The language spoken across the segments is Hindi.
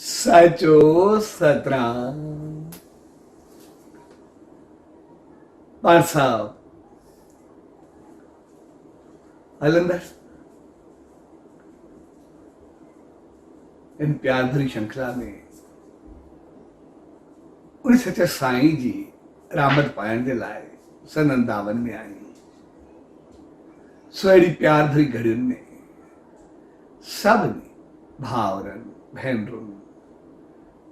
साचो सतराम पार साहब हलंदर इन प्यार भरी श्रृंखला में उन सच्चे साईं जी रामत पाइण जे लाइ सन 51 में आई। सो अहिड़ी प्यार भरी घड़ियुनि में सभिनी भाउरनि भेनरुनि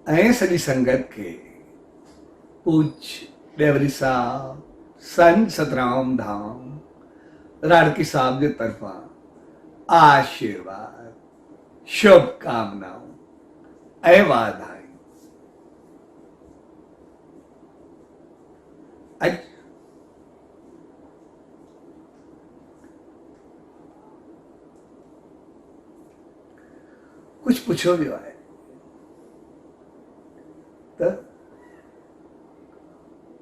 ऐं सॼी संगत खे पूज्य डेवरी साहब संत सतराम धाम राड़की साहब जे तरफां आशीर्वाद शुभकामनाऊं ऐं वाधायूं। अॼु कुछ पुछियो वियो आहे त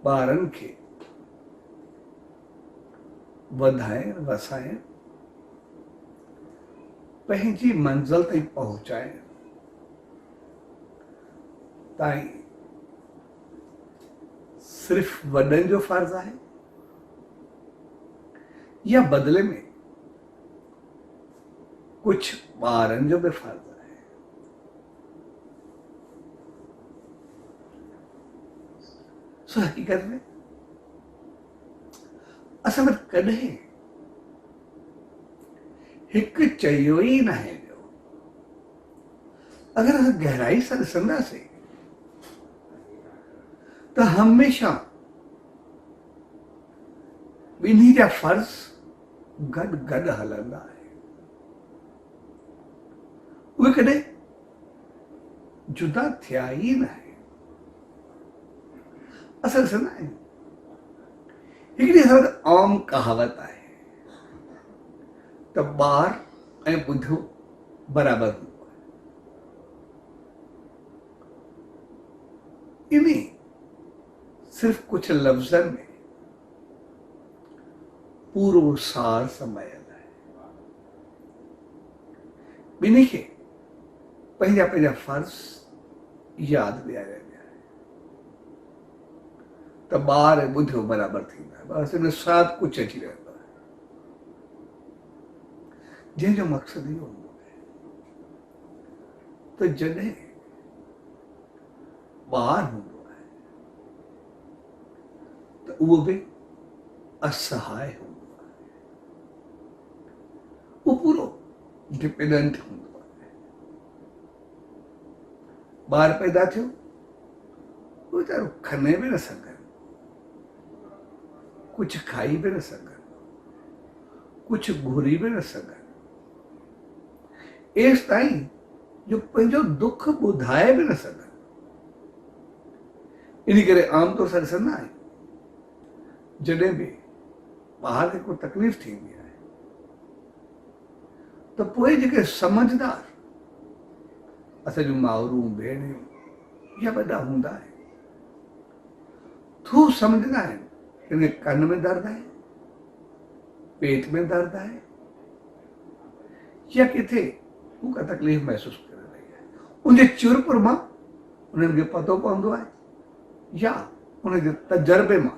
ॿारनि खे वधाइण वसाइण पंहिंजी मंज़िल ताईं पहुचाइण ताईं सिर्फ़ वॾनि जो फर्ज़ आहे या बदले में कुछ ॿारनि जो बि फर्ज़ आहे? सो हकीकत में असां वटि कॾहिं हिकु चयो ई न आहे पियो। अगरि असां गहराई सां ॾिसंदासीं त हमेशा ॿिन्ही जा फर्ज़ गॾु गॾु हलंदा आहिनि। उहे कॾहिं जुदा थिया ई न आहिनि। असां ॾिसंदा आहियूं हिकिड़ी असां वटि आम कहावत आहे त ॿार ऐं ॿुढो बराबरि हूंदो आहे। इन सिर्फ़ कुझु लफ़्ज़नि में पूरो सार समायल आहे। ॿिन्ही खे पंहिंजा पंहिंजा फर्ज़ यादि ॾियारिया विया आहे त ॿार ऐं ॿुढो बराबरि थींदा आहे। बसि इन साथ कुझु अची रहंदो आहे जंहिंजो मक़सदु इहो हूंदो आहे त जॾहिं ॿार हूंदो आहे त उहो बि असहाय हूंदो आहे। उहो पूरो डिपेंडेंट हूंदो आहे। ॿार पैदा थियो उहो वीचारो खने बि न सघनि, कुछ खाई भी न सघनि, कुछ घुरी भी न सघनि, एसि ताईं जो पंहिंजो दुख ॿुधाए बि न सघनि। इन करे आमतौर सां ॾिसंदा आहियूं जॾहिं बि ॿार खे को तकलीफ़ थींदी आहे त पोइ जेके समझदार असांजूं माउरूं भेणियूं या वॾा हूंदा आहिनि थू सम्झंदा आहिनि कि कन में दर्द आहे, पेट में दर्द आहे या किथे हू का तकलीफ़ महसूस करे रही आहे। उनजे चुरपुर मां उन्हनि खे पतो पवंदो आहे या उनजे तजर्बे मां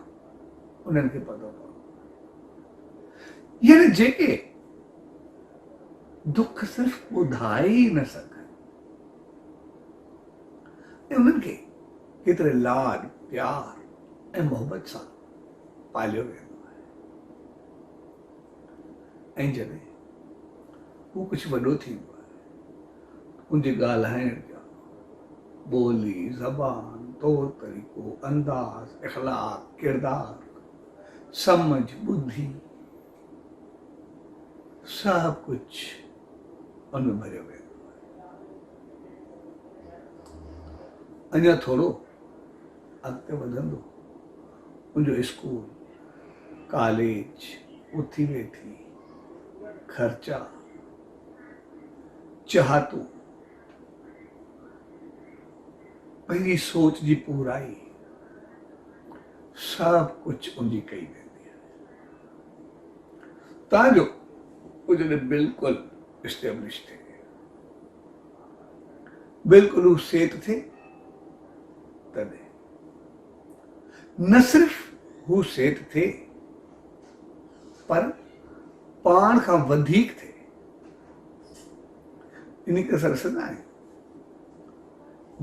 उन्हनि खे पतो पवंदो आहे। यानी जेके दुख सिर्फ़ ॿुधाए ई न सघनि ऐं उन्हनि खे केतिरे लाड प्यार ऐं मोहबत सां पालियो वेंदो आहे। ऐं जॾहिं हू कुझु वॾो थींदो आहे उनजे ॻाल्हाइण जा ॿोली ज़बान तौर तरीक़ो अंदाज़ इख़लाक़ किरदार समझ बुद्धि सभु कुझु उनमें भरियो वेंदो आहे। अञा थोरो अॻिते वधंदो उनजो स्कूल कॉलेज उथी वेठी ख़र्चा चाहतूं पंहिंजी सोच जी पूराई सभु कुझु उनजी कई वेंदी आहे ताजो वो जॾहिं बिल्कुलु स्टेब्लिश थिए बिल्कुल हू सेठ थे तॾहिं न सिर्फ़ हू सेठ थे पर पाण खां वधीक थे। इन करे असां ॾिसंदा आहियूं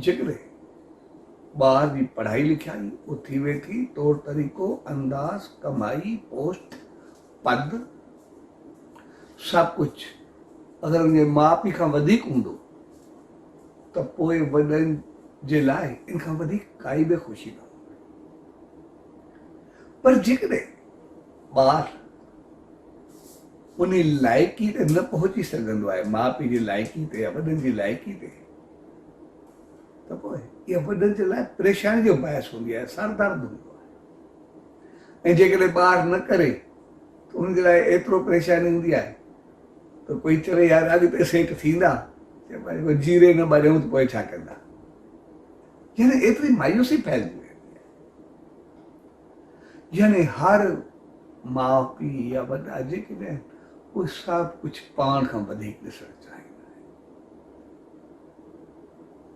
जेकॾहिं ॿार जी पढ़ाई लिखाई वो थी वेठी, तौर तरीक़ो, अंदाज़, कमाई, पोस्ट, पद, सब कुछ अगरि उनजे माउ पीउ खां वधीक हूंदो त पोइ वॾनि जे लाइ इन खां वधीक काई बि ख़ुशी न हूंदी। पर जेकॾहिं ॿार उन लाइकी ते न पहुची सघंदो आहे, माउ पीउ जी लाइकी ते या वॾनि जी लाइकी ते, त पोइ इहा वॾनि जे लाइ परेशानी जो बाहिस हूंदी आहे, सरदर्द हूंदो आहे। ऐं जेकॾहिं ॿार न करे त उनजे लाइ एतिरो परेशानी हूंदी आहे त कोई चवे यार अॻिते सेठ थींदा, चइबो जीरे न ॿरियूं त पोइ छा कंदा। यानी एतिरी मायूसी फैलिजी वेंदी आहे। यानी हर माउ पीउ या वॾा जेके बि आहिनि उहे सभु कुझु पाण खां वधीक ॾिसणु चाहींदा आहिनि,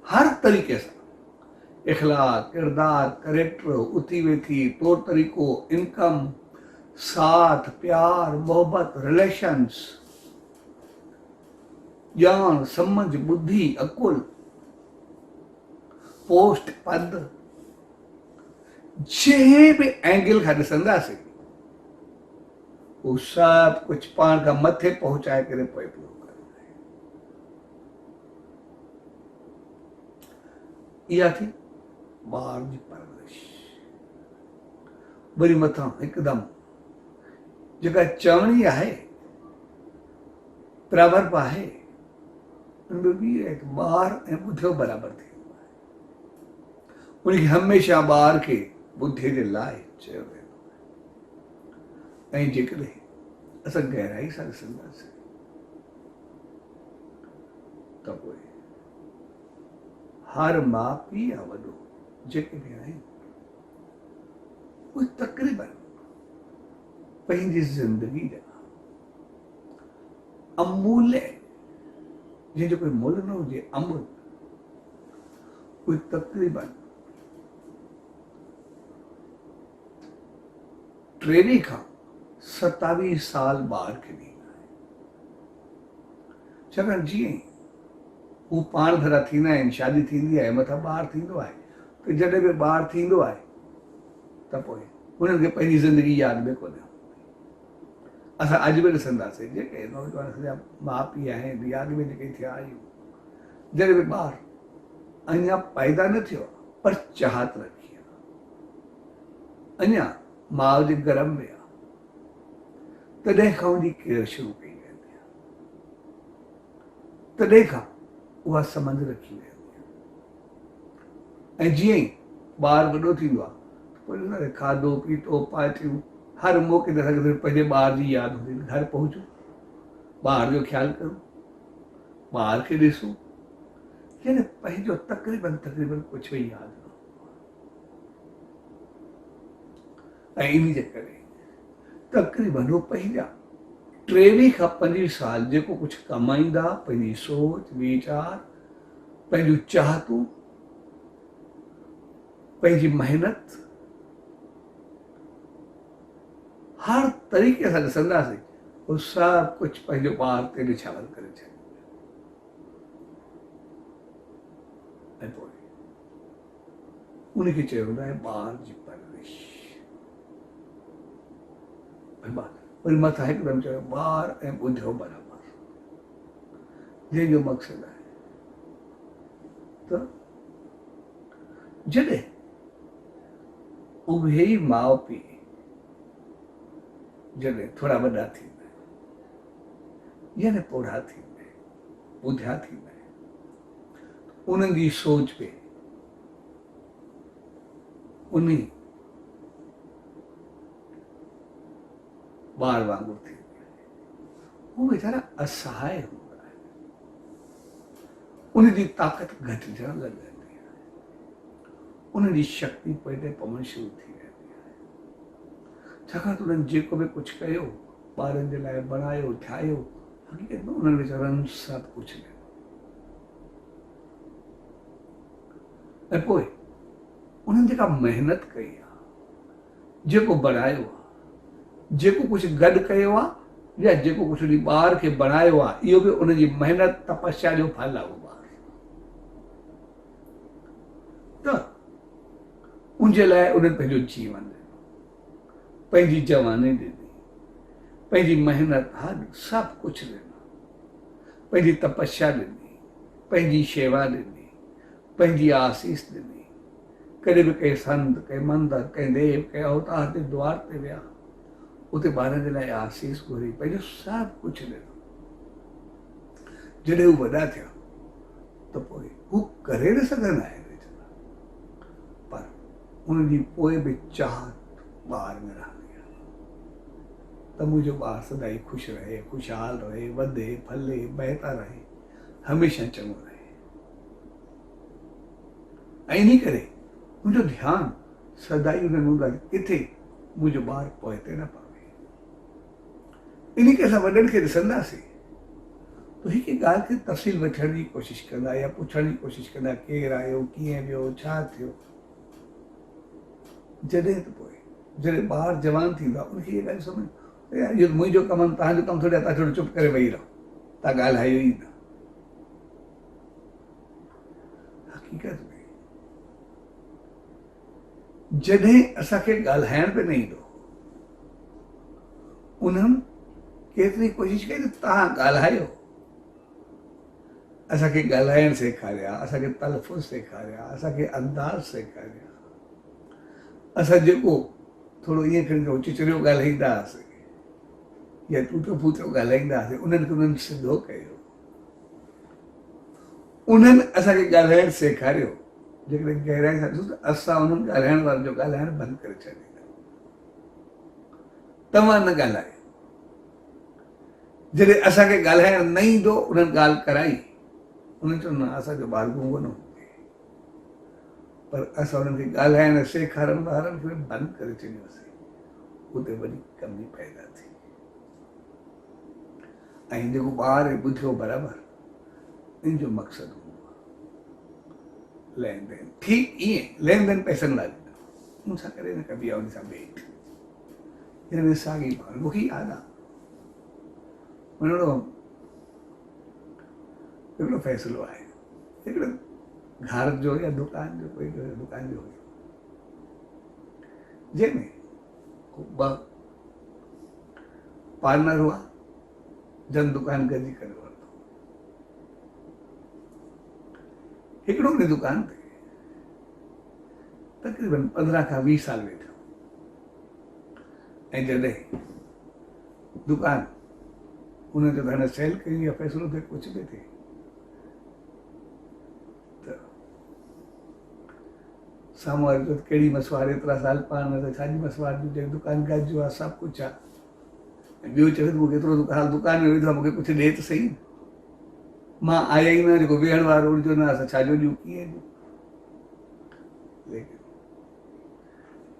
हर तरीक़े सां। इख़लाक़, किरदार, करेक्टर, उथी वेठी, तौर तरीक़ो, इनकम, साथ, प्यार, मोहब्बत, रिलेशंस, ॼाण, समझ, बुद्धि, अकुल, पोस्ट, पद, जंहिं बि एंगल खां ॾिसंदासीं वो सभु कुझु पाण खां मथे पहुचाए करे पोइ पूरो करणो आहे। इहा थी ॿार जी परवरिश। वरी मथां हिकदमि जेका चवणी आहे, प्रवर्ब आहे, उनमें बि आहे कि ॿार ऐं ॿुधियो बराबरि थींदो आहे। उनखे हमेशह ॿार खे ॿुधे जे लाइ चयो वेंदो आहे। ऐं जेकॾहिं असां गहराई सां ॾिसंदासीं त पोइ हर माउ पीउ या वॾो जेके बि आहिनि उहे तक़रीबन पंहिंजी ज़िंदगी जा अमूल्य, जंहिंजो कोई मुल्ह न हुजे, अमूल्य, उहे तक़रीबन 23 खां 27 साल ॿार खे ॾींदा आहिनि। छाकाणि जीअं ई हू पाण भरा थींदा आहिनि, शादी थींदी आहे, मथां ॿारु थींदो आहे, त जॾहिं बि ॿारु थींदो आहे त पोइ हुननि खे पंहिंजी ज़िंदगी यादि बि कोन्हे। असां अॼु बि ॾिसंदासीं जेके नौजवान सॼा माउ पीउ आहिनि, यादि में जेके थिया आहियूं, जॾहिं बि ॿारु अञा पैदा न थियो पर चाहत रखी आहे, अञा माउ जे गर्भ में आहे, तॾहिं खां उनजी केयर शुरू कई वेंदी आहे, तॾहिं खां उहा समझ रखी वेंदी आहे। ऐं जीअं ई ॿारु वॾो थींदो आहे पोइ खाधो पीतो पार्टियूं हर मौक़े ते असांखे पंहिंजे ॿार जी यादि हूंदी, घर पहुचूं, ॿार जो ख़्यालु करूं, ॿार खे ॾिसूं, यानी पंहिंजो तक़रीबन कुझु बि यादि न हूंदो आहे। ऐं इन जे करे तक़रीबन हू पंहिंजा 23 खां 25 साल जेको कुझु कमाईंदा, पंहिंजी सोच वीचार, पंहिंजूं चाहतूं, पंहिंजी मेहनत, हर तरीक़े सां ॾिसंदासीं उहो सभु कुझु पंहिंजो ॿार ते निछावर करे छॾींदा। ऐं पोइ उनखे चयो वेंदो आहे ॿार जी परवरिश। वरी मथां हिकदमि चयो ॿार ऐं ॿुधियो बराबरि, जंहिंजो मक़सदु आहे त जॾहिं उहे ई माउ पीउ जॾहिं थोरा वॾा थींदा आहिनि, यानी पोढ़ा थींदा आहिनि, ॿुधिया थींदा आहिनि, उन्हनि जी सोच पे उन ॿार वांगुरु थींदी आहे। हू वीचारा असहाय हूंदा आहिनि, उनजी ताक़त घटिजणु लॻंदी आहे, उनजी शक्ति पेटे पवणु शुरू थी वेंदी आहे। छाकाणि त उन्हनि जेको बि कुझु कयो, ॿारनि जे लाइ बणायो, ठाहियो, हक़ीक़त में उन्हनि वीचारनि सभु कुझु ॾिनो। ऐं पोइ उन्हनि जेका महिनत कई आहे, जेको बणायो आहे, जेको कुझु गॾु कयो आहे या जेको कुझु उन ॿार खे बणायो आहे, इहो बि उनजी महिनत तपस्या जो फल आहे। उहो ॿार त उनजे लाइ उन्हनि पंहिंजो जीवन ॾिनो, पंहिंजी जवानी ॾिनी, पंहिंजी महिनत हर सभु कुझु ॾिनो, पंहिंजी तपस्या ॾिनी, पंहिंजी शेवा ॾिनी, पंहिंजी आसीस ॾिनी। कॾहिं बि कंहिं संत, कंहिं मंदरु, कंहिं देव, कंहिं अवतार ते द्वार ते विया, उते ॿारनि जे लाइ आसीस घुरी, पंहिंजो सभु कुझु ॾिनो। जॾहिं हू वॾा थिया त पोइ हू करे न सघंदा आहिनि, पर उनजी पोइ बि चाहत ॿार में रहंदी आहे त मुंहिंजो ॿारु सदाई ख़ुशि रहे, ख़ुशहाल रहे, वधे, फले, बहिता रहे, हमेशह चङो रहे। ऐं इन करे मुंहिंजो ध्यानु सदाई उन्हनि हूंदो आहे किथे मुंहिंजो ॿारु पोइ ते न पवे। इन करे असां वॾनि खे ॾिसंदासीं त हिकु ॻाल्हि खे तफ़सील वठण जी कोशिशि कंदा या पुछण जी कोशिशि कंदा, केरु आयो, कीअं वियो, छा थियो। जॾहिं त पोइ जॾहिं ॿारु जवान थींदो आहे उनखे इहा ॻाल्हि सम्झ, इहो मुंहिंजो कमु आहे, तव्हांजो कमु थोरी आहे, तव्हां थोरो चुप करे वेही रहो, तव्हां ॻाल्हायो ई न। हक़ीक़त में जॾहिं असांखे ॻाल्हाइण बि न ईंदो, उन्हनि केतिरी कोशिशि कई त तव्हां ॻाल्हायो, असांखे ॻाल्हाइण सेखारिया, असांखे तलफ़ुज़ सेखारिया, असांखे अंदाज़ सेखारिया। असां जेको थोरो ईअं खणी चिचरियो ॻाल्हाईंदा हुआसीं या टूटो फूटो ॻाल्हाईंदा हुआसीं, उन्हनि खे उन्हनि सिधो कयो। उन्हनि असांखे ॻाल्हाइण सेखारियो। जेकॾहिं गहराई सां ॾिसो त असां उन्हनि ॻाल्हाइण वारनि जो ॻाल्हाइण बंदि करे छॾींदा। तव्हां न ॻाल्हायो। जॾहिं असांखे ॻाल्हाइण न ईंदो, उन्हनि ॻाल्हि कराई, उन्हनि चयो न असांजो ॿारु गूंगो न हूंदो, पर असां उन्हनि खे ॻाल्हाइण सेखारण वारनि खे बंदि करे छॾियोसीं। उते वॾी कमी पैदा थी। ऐं जेको ॿारु ॿुधियो बराबरि, इन जो मक़सदु हूंदो आहे लेन देन। ठीकु ईअं लेन देन पैसनि लाइ मूंसां करे न कबी आहे, उन सां भेट हिन में साॻी ॻाल्हि मूंखे यादि आहे। हिकिड़ो फ़ैसिलो आहे, हिकिड़ो घर जो या दुकान जो, कोई दुकान जो हुयो, जंहिंमें ॿ पार्टनर हुआ, जन दुकान गॾिजी करे वरितो। हिकिड़ो उन दुकान ते तक़रीबन 15 खां 20 साल वेठो, ऐं जॾहिं दुकान उन जो हाणे सेल कई या फ़ैसिलो थिए, कुझु बि थिए, त साम्हूं वारे चयो कहिड़ी मसवाड़, एतिरा साल पाण में त छाजी मसवाड़ जो दुकान गॾिजो आहे, सभु कुझु आहे। ऐं ॿियो चवे त मूंखे एतिरो साल दुकान में वेठो आहे, मूंखे कुझु ॾे त सही। मां आया ई न, जेको वेहण वारो उनजो न, असां छाजो ॾियूं, कीअं ॾियूं। लेकिन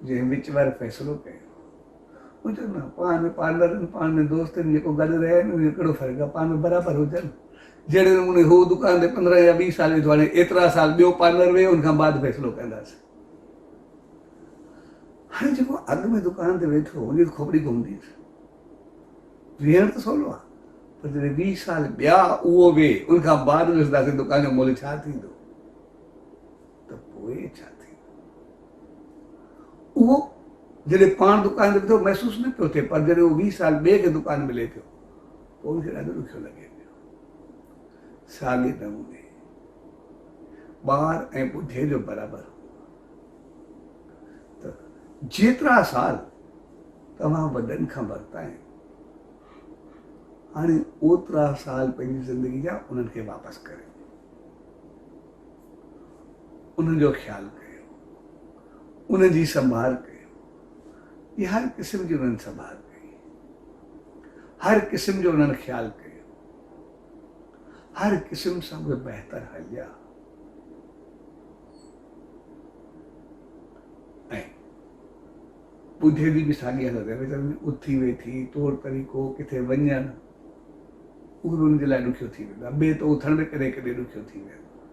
जंहिं विच वारे फ़ैसिलो कयो, उन चयो न, पाण में पार्टनर, पाण में दोस्त आहिनि, जेको गॾु रहे उनजो कहिड़ो फ़र्क़ु आहे, पाण में बराबरि हुजनि। जहिड़े नमूने हू दुकान ते 15 या 20 साल वेठो, हाणे एतिरा साल ॿियो पार्टनर वेहे, उनखां बाद फ़ैसिलो कंदासीं। हाणे जेको अॻु में दुकान ते वेठो, उनजी खोपड़ी घुमंदी, वेहण त सवलो आहे, पर जॾहिं 20 साल ॿिया उहो वेहे, उनखां बाद ॾिसंदासीं दुकान जो मुल्ह छा थींदो, त पोइ छा थींदो। उहो जॾहिं पाण दुकान ते वेठो महसूसु न पियो थिए, पर जॾहिं उहो 20 साल ॿिए खे दुकान मिले पियो, पोइ उनखे ॾाढो ॾुखियो लॻे पियो। साॻे नमूने ॿार ऐं ॿुढे जो बराबरि, त जेतिरा साल तव्हां वॾनि खां वरिता आहिनि, हाणे ओतिरा साल पंहिंजी ज़िंदगी जा उन्हनि खे वापसि करियो, उन्हनि जो ख़्यालु कयो, उन्हनि जी संभाल कयो। ये हर क़िस्म जी उन्हनि संभाल कई, हर क़िस्म जो उन्हनि ख़्यालु कयो, हर क़िस्म सां उहे बहितर हलिया। ऐं ॿुढे जी बि साॻी हालत आहे, वीचारनि में उथी वेठी, तौर तरीक़ो, किथे वञणु, उहो बि उनजे लाइ ॾुखियो थी वेंदो आहे। ॿिए त उथण में कॾहिं कॾहिं ॾुखियो थी वेंदो आहे।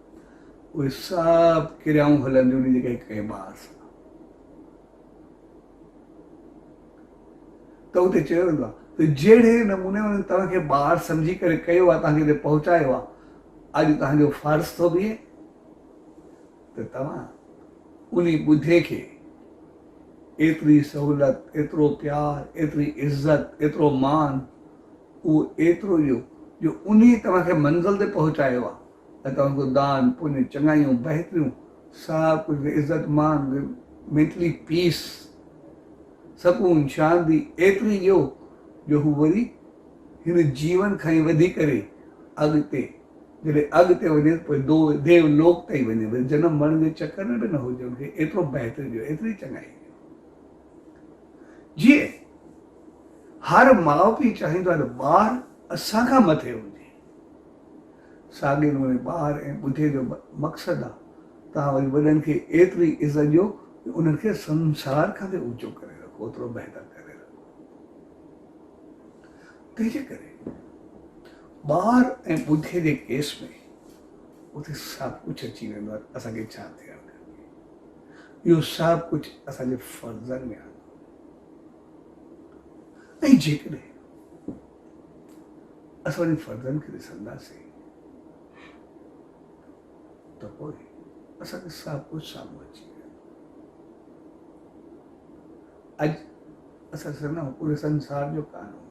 उहे सभु क्रियाऊं हलंदियूं उन जेके कंहिं ॿार सां। त उते चयो वेंदो आहे त जहिड़े नमूने उन्हनि तव्हांखे ॿार सम्झी करे कयो आहे, तव्हांखे हिते पहुचायो आहे, अॼु तव्हांजो फर्ज़ थो बीहे त तव्हां उन ॿुधे खे एतिरी सहूलियत, एतिरो प्यार, एतिरी इज़त, एतिरो मान, उहो एतिरो इहो जो उन तव्हांखे मंज़िल ते पहुचायो आहे ऐं तव्हांजो दान पुण्य चङाइयूं बहितरियूं सभु कुझु इज़त मान, मेंटली पीस, सकून, शांती एतिरी ॾियो जो हू वरी हिन जीवन खां ई वधी करे अॻिते जॾहिं अॻिते वञे पोइ देव लोक ताईं वञे, वरी जनम मरण जे चकर में बि न हुजे, हुनखे एतिरो बहितरु ॾियो, एतिरी चङाई ॾियो। जीअं हर माउ पीउ चाहींदो आहे त ॿारु असांखां मथे हुजे, साॻिए नमूने ॿार ऐं ॿुधे जो मक़सदु आहे तव्हां वरी वॾनि खे एतिरी इज़त ॾियो कि उन्हनि खे संसार खां बि ऊचो करे रखो, ओतिरो बहितर करे रखो। तंहिंजे करे ॿार ऐं ॿुधे जे केस में उते सभु कुझु अची वेंदो आहे, असांखे छा थियणु खपे, इहो सभु कुझु असांजे फर्ज़नि में आहे। ऐं जेकॾहिं असां वरी फर्ज़नि खे ॾिसंदासीं त पोइ असांखे सभु कुझु साम्हूं अची वेंदो। अॼु असां ॾिसंदा आहियूं पूरे संसार जो कानून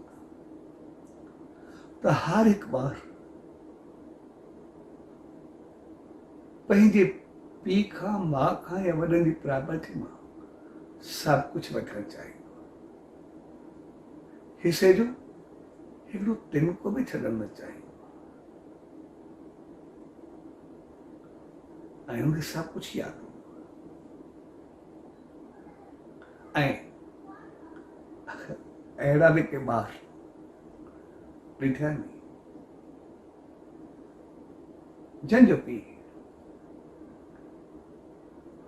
त हर हिकु ॿार पंहिंजे पीउ खां, माउ खां या वॾनि जी प्रॉपर्टी मां सभु कुझु वठणु चाहींदो, हिसे जो हिकिड़ो तिनको बि छॾणु न चाहींदो ऐं हुनखे सभु कुझु यादि हूंदो। ऐं अहिड़ा बि के ॿार ॾिठा आहिनि जंहिंजो पीउ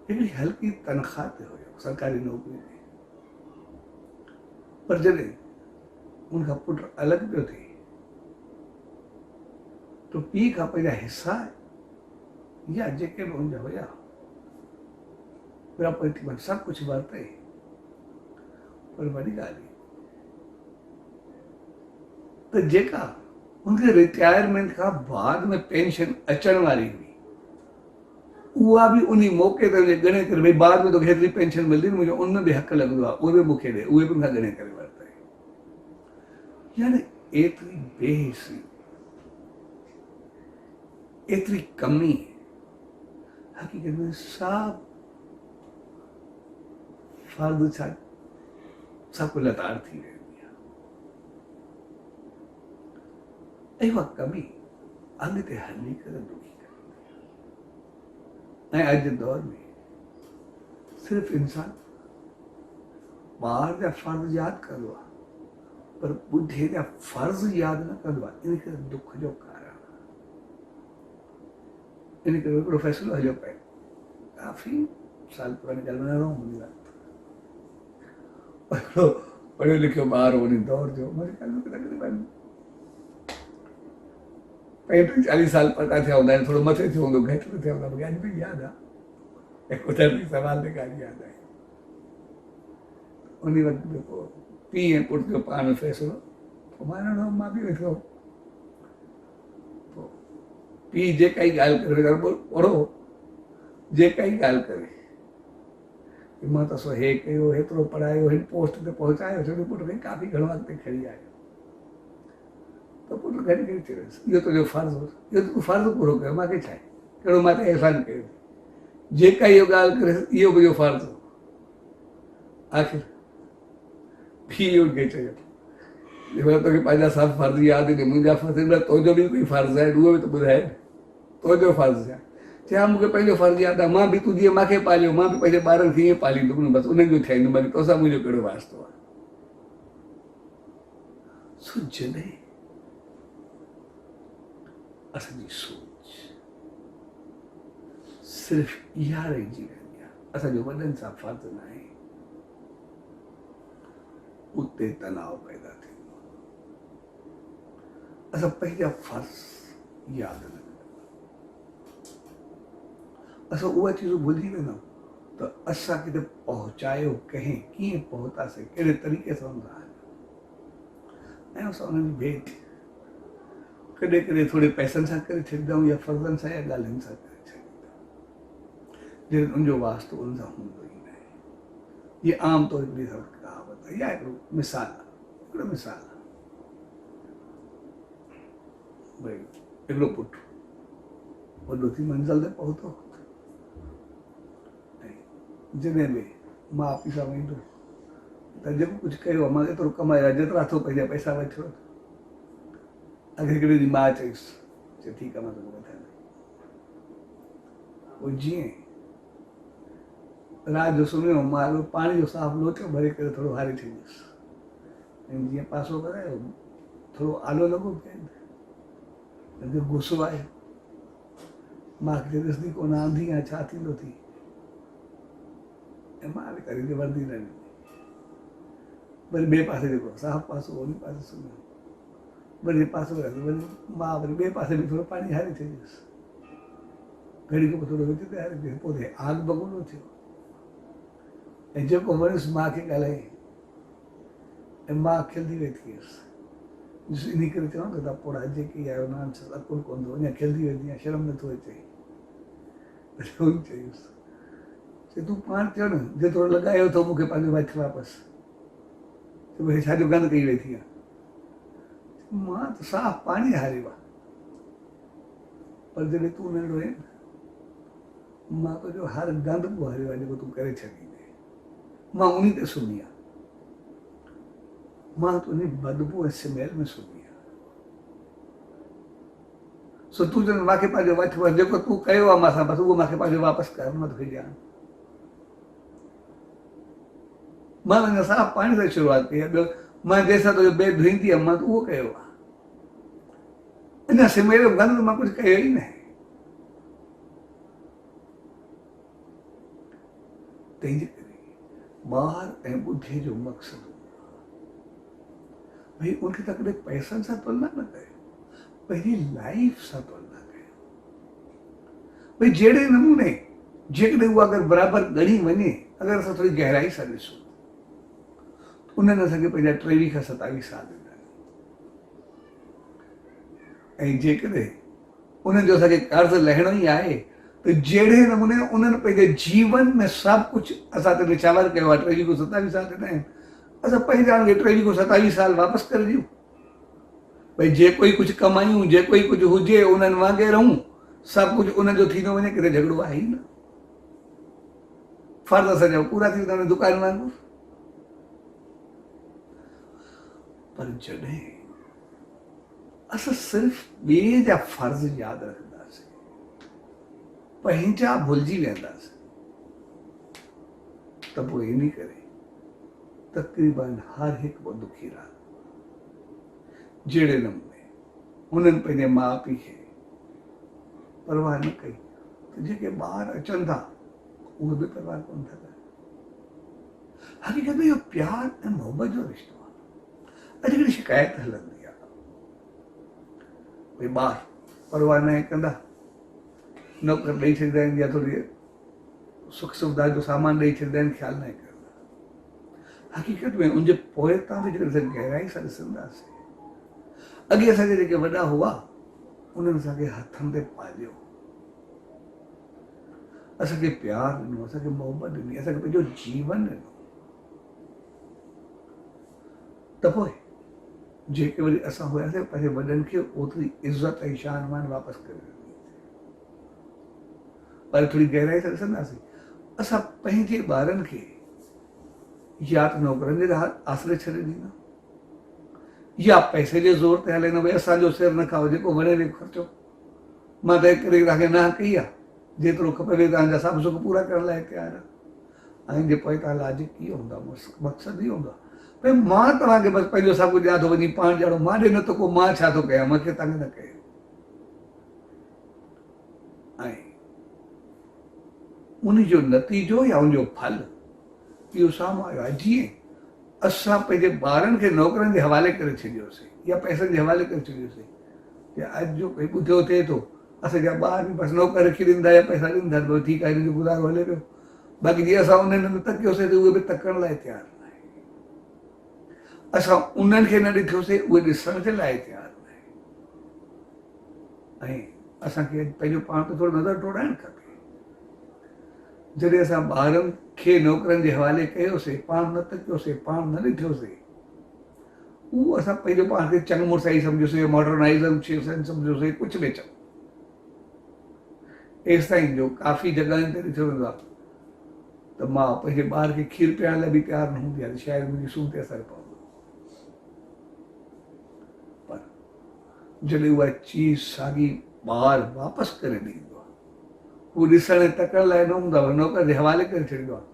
हिकिड़ी हल्की तनख़्वाह ते हुयो, सरकारी नौकरी में, पर जॾहिं उनखां पुटु अलॻि पियो थिए तो पीउ खां पंहिंजा हिसा या जेके बि हुनजा हुया प्रॉपर्टी में सभु कुझु वरिते, पर वॾी ॻाल्हि त जेका हुनखे रिटायरमेंट खां बाद में पेंशन अचण वारी हुई उहा बि उन मौक़े ते ॻणे करे भई बाद में तोखे हेतिरी पेंशन मिलंदी, मुंहिंजो उन बि हक़ लॻंदो आहे, उहे बि मूंखे ॾे, उहे बि मूंखां ॻणे करे वरिते। यानी एतिरी बेहिसी, एतिरी कमी हक़ीक़त में सभु फर्ज़ छा सभु लताड़ थी वेंदी आहे ऐं उहा कमी अॻिते हली करे दुखी करे। ऐं अॼु जे दौर में सिर्फ़ु इंसान ॿार जा फर्ज़ यादि कंदो आहे पर ॿुधे जा फर्ज़ यादि न कंदो आहे, इन करे दुख जो कारण आहे। इन करे हिकिड़ो फ़ैसिलो हलियो पए, काफ़ी साल पुरानी ॻाल्हि न रहूं मुंहिंजी ॻाल्हि, हिकिड़ो पढ़ियो लिखियो ॿार उन दौर जो, तक़रीबन 35-40 साल पका थिया हूंदा आहिनि, थोरो मथे थियो हूंदो, घटि न थिया हूंदा, मूंखे अॼु बि यादि आहे, कुदरती सवाल ते ॻाल्हि यादि आहे। उन वक़्तु जेको पीउ ऐं पुट जो पाण में फ़ैसिलो, पोइ मां बि वेठो, पोइ पीउ जेका ई ॻाल्हि करे पढ़ो, जेका ई ॻाल्हि करे मां त हे कयो, हेतिरो पढ़ायो, हिन पोस्ट ते पहुचायो, छो पुट खे काफ़ी घणो अॻिते खणी आयो, त पुट घड़ी घड़ी चयोसि इहो तुंहिंजो फर्ज़ु हो, इहो तूं फर्ज़ु पूरो कयो, मूंखे छा आहे, कहिड़ो मां ते अहसान कयो, जेका इहो ॻाल्हि करे इहो मुंहिंजो फर्ज़ु हो। आख़िर पीउ खे चयो तोखे पंहिंजा सभु फर्ज़ यादि आहिनि, मुंहिंजा फर्ज़ न, तुंहिंजो बि कोई फर्ज़ु आहे, उहो बि त ॿुधाए, तुंहिंजो फर्ज़ु आहे, चया मूंखे पंहिंजो फर्ज़ु यादि आहे, मां बि तूं जीअं मूंखे पालियो, मां बि पंहिंजे ॿारनि खे ईअं पालींदुमि, बसि उन्हनि जो ठाहींदुमि, बाक़ी तोसां मुंहिंजो कहिड़ो वास्तो आहे। सो जॾहिं असांजी सोच सिर्फ़ु इहा रहिजी वेंदी आहे, असांजो वॾनि सां फर्ज़ु न आहे, उते तनाव पैदा थींदो, असां पंहिंजा फर्ज़ यादि न कंदा, असां उहा चीज़ूं भुलिजी वेंदा आहियूं त असां किथे पहुचायो कंहिं कीअं पहुतासीं कहिड़े तरीक़े सां हुन ऐं असां उन्हनि जी भेट कॾहिं कॾहिं थोरे पैसनि सां करे छॾींदा आहियूं या फर्ज़नि सां या ॻाल्हियुनि सां करे छॾींदा आहियूं जॾहिं उनजो वास्तो उन सां हूंदो ई न आहे। इहा आम तौर हिकिड़ी कहावत आहे या हिकिड़ो मिसाल आहे, हिकिड़ो मिसाल आहे। भई हिकिड़ो पुटु वॾो थी मंज़िल ते पहुतो ऐं जॾहिं बि माउ पीउ सां वेंदो त जेको कुझु कयो आहे मां एतिरो कमायो आहे जेतिरा थो पंहिंजा पैसा वठी वठो। अॻे हिकिड़े ॾींहुं मां चईसि चए ठीकु आहे मां तोखे वठां। पोइ जीअं राति जो सुम्हियो मां पाणी जो साफ़ लोचो भरे करे थोरो हारे छॾियुसि ऐं जीअं पासो करायो थोरो आलो लॻो पियो गुस्सो आयो मां खे ॾिसंदी कोन आंधी आहे छा थींदो थी ऐं मां बि करे वर्दी न ॾिनी। वरी ॿिए पासे जेको साफ़ पासो उन पासे सुम्हियो वरी पासो वरी मां वरी ॿिए पासे बि थोरो पाणी हारे छॾियुसि घड़ी खां पोइ थोरो विच ते हारे छॾियो पोइ आग बगुलो थियो ऐं जेको वणियुसि माउ खे ॻाल्हाए ऐं मां खिलंदी वेठी हुयसि इन करे चवां त पोड़ा जेकी आहे उन अकुल कोन थो अञा खिलंदी वेंदी आहे शर्म नथो अचे। चयुसि चए तूं पाण चयो न जेतिरो लॻायो अथव मूंखे पंहिंजो वठि वापसि भई छाजो गंद कई वेठी आहे। मां त साफ़ पाणी हारियो आहे पर जॾहिं तूं नंढो आहीं मां तुंहिंजो हर गंद को हारियो आहे जेको तूं करे छॾींदे मां उन ते सुम्ही आहे मां तुंहिंजी बदबू ऐं स्मेल में सुम्ही आहे सो तूं चवंदो मूंखे पंहिंजो वठि वठि जेको तूं कयो आहे मां सां बसि उहो मूंखे पंहिंजो वापसि कर मां तोखे ॾियां। मां अञा साफ़ पाणी सां शुरूआति कई आहे ॿियो मां जंहिंसां तुंहिंजो बेड धोईंदी आहे मां त उहो कयो आहे अञा स्मेल जो गंद मां कुझु कयो ई न आहे। तंहिंजे करे ॿार ऐं ॿुढे जो मक़सदु भई उनखे त कॾहिं पैसनि सां तुलना न कयो पंहिंजी लाइफ सां तुलना कयो भई जहिड़े नमूने जेकॾहिं उहा अगरि बराबरि ॻणी वञे अगरि असां थोरी गहराई सां ॾिसूं उन्हनि असांखे पंहिंजा 23 खां 27 साल ॾिना ऐं जेकॾहिं उन्हनि जो असांखे कर्ज़ु लहिणो ई आहे त जहिड़े नमूने उन्हनि पंहिंजे जीवन में सभु कुझु असां ते निछावर कयो आहे 23 खां 27 साल ॾिना आहिनि असां पंहिंजा 23 खां 27 साल वापसि करे ॾियूं भई जे कोई कुझु कमायूं जे कोई कुझु हुजे उन्हनि वांगुरु रहूं सभु कुझु उन्हनि जो थींदो वञे किथे झगड़ो आहे ई न फर्ज़ असांजा पूरा थी वेंदा दुकान वांगुरु पर जॾहिं असां सिर्फ़ु ॿिए जा फर्ज़ यादि रखंदासीं पंहिंजा भुलिजी वेंदासीं त पोइ इन करे तक़रीबन हर हिकु दुखी रहा जहिड़े नमूने हुननि पंहिंजे माउ पीउ खे परवाह न कई त जेके ॿार अचनि था उहे बि परवाह कोन था कनि। हक़ीक़त में इहो प्यार ऐं मोहबत जो रिश्तो आहे। अॼु हिकिड़ी शिकायत हलंदी आहे भई ॿार परवाह न कंदा नौकर ॾेई छॾींदा आहिनि या थोरी सुख सुविधा जो सामान ॾेई छॾींदा आहिनि ख़्यालु न कंदा। हक़ीक़त में उनजे पोइ तां बि जेकर असां गहराई सां ॾिसंदासीं अॻे असांजा जेके वॾा हुआ उन्हनि असांखे हथनि ते पालियो असांखे प्यारु ॾिनो असांखे मोहबत ॾिनी असांखे पंहिंजो जीवन ॾिनो त पोइ जेके वरी असां हुआसीं पंहिंजे वॾनि खे ओतिरी इज़त ऐं शान मान वापसि करे ॾिनी पर थोरी गहराई सां ॾिसंदासीं असां पंहिंजे ॿारनि खे या त नौकरनि जे आसिरे छॾे ॾींदा या पैसे जे ज़ोर ते हले न भई असांजो सिर न खाओ जेको वणे वे ख़र्चो मां त करे तव्हांखे न कई आहे जेतिरो खपे तव्हांजा सभु सुख पूरा करण लाइ तयारु आहे ऐं जे पोइ तव्हां लाजिक कीअं हूंदा मक़सदु इहो हूंदो आहे भई मां तव्हांखे बसि पंहिंजो सभु कुझु ॾियां थो वञी पाण ॼाणो मां ॾे न त को मां छा थो कयां मूंखे तंग न कयो ऐं उनजो नतीजो या उनजो फल इहो साम्हूं आयो आहे। जीअं असां पंहिंजे ॿारनि खे नौकरनि जे हवाले करे छॾियोसीं या पैसनि जे हवाले करे छॾियोसीं या अॼु जो कोई ॿुधियो थिए थो असांजा ॿार बि बसि नौकर रखी ॾींदा या पैसा ॾींदा त ठीकु आहे, हिनजो गुज़ारो हले पियो। बाक़ी जीअं असां उन्हनि में तकियोसीं त उहे बि तकण लाइ तयारु न आहे। असां उन्हनि खे न ॾिठोसीं, उहे ॾिसण जे लाइ तयारु न आहे। ऐं असांखे पंहिंजो पाण ते थोरो नज़र टोड़ाइणु खपे। जॾहिं असां ॿारनि खे नौकरनि जे हवाले कयोसीं, पाण न तकियोसीं, पाण न ॾिठोसीं, उहो असां पंहिंजो पाण खे चङो मुड़साई सम्झोसीं, मॉडर्नाइज़ेशन सम्झोसीं, कुझु बि चओ। एसि ताईं जो काफ़ी जॻहियुनि ते ॾिठो वेंदो आहे त मां पंहिंजे ॿार खे खीरु पीआरण लाइ बि तयारु न हूंदी आहे त शायदि मुंहिंजी सूंह ते असरु पवंदो। पर जॾहिं उहा चीज़ साॻी ॿार वापसि करे ॾींदो आहे, उहो ॾिसण ऐं तकण लाइ न हूंदो आहे, नौकर जे हवाले करे छॾींदो आहे,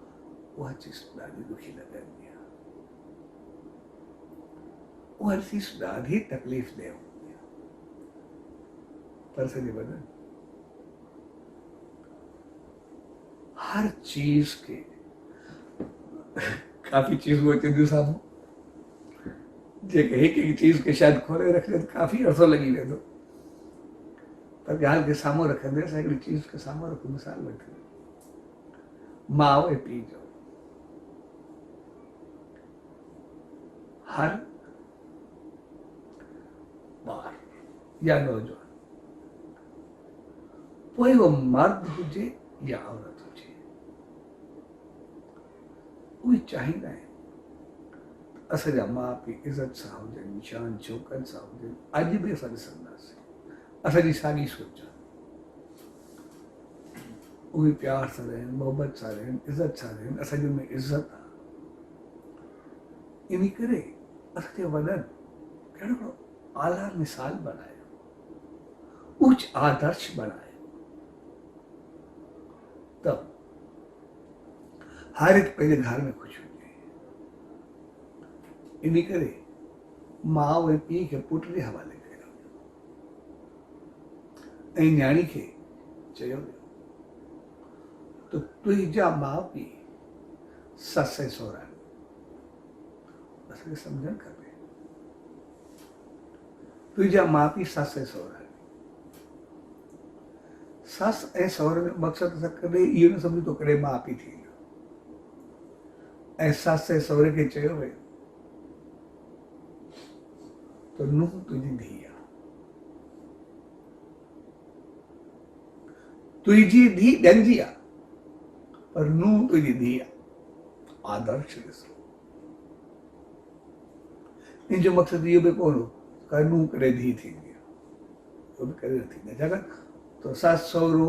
उहा चीज़ ॾाढी ॾुखी लॻंदी आहे। उहा चीज़ ॾाढी तकलीफ़ ॾे हूंदी आहे। पर सॼे वॾनि हर चीज़ के काफ़ी चीज़ूं अचंदियूं साम्हूं, जेके हिकु हिकु चीज़ खे शायदि खोले रखिजे त काफ़ी अरसो लॻी वेंदो। पर ॻाल्हि खे साम्हूं रखंदे असां हिकिड़ी चीज़ खे साम्हूं रखूं। मिसाल वठूं, माउ ऐं पीउ जो हर ॿार या नौजवान, पोइ उहो मर्द हुजे या औरत हुजे, उहे चाहींदा आहिनि असांजा माउ पीउ इज़त सां हुजनि, शान शौक़त सां हुजनि। अॼु बि असां ॾिसंदासीं असांजी साॻी सोच आहे। उहे प्यार सां रहनि, मोहबत सां रहनि, इज़त सां रहनि, असांजे में इज़त आहे। इन करे असांजे वॾनि कहिड़ो हिकिड़ो आला मिसाल बनायो, उच्च आदर्श बनायो त हर हिकु पंहिंजे घर में ख़ुशि हुजे। इन करे माउ ऐं पीउ खे पुट जे हवाले कयो ऐं न्याणी खे चयो वियो त तुंहिंजा माउ पीउ ससु ऐं सहुरा, असांखे सम्झणु खपे। तुंहिंजा माउ पीउ ससु ऐं सहुरा, ससु ऐं सहुरे जो मक़सदु असां कॾहिं इहो न सम्झो तो कॾहिं माउ पीउ थी वियो। ऐं ससु ऐं सहुरे खे चयो वियो त नुंहुं तुंहिंजी धीउ आहे, तुंहिंजी धीउ ॾंजी आहे, पर नुंहुं तुंहिंजी धीउ आहे। आदर्श ॾिसो, इन जो मक़सदु इहो बि कोन हो त नुंहुं कॾहिं धीउ थींदी आहे, उहो बि कॾहिं न थींदी आहे। छाकाणि त ससु सहुरो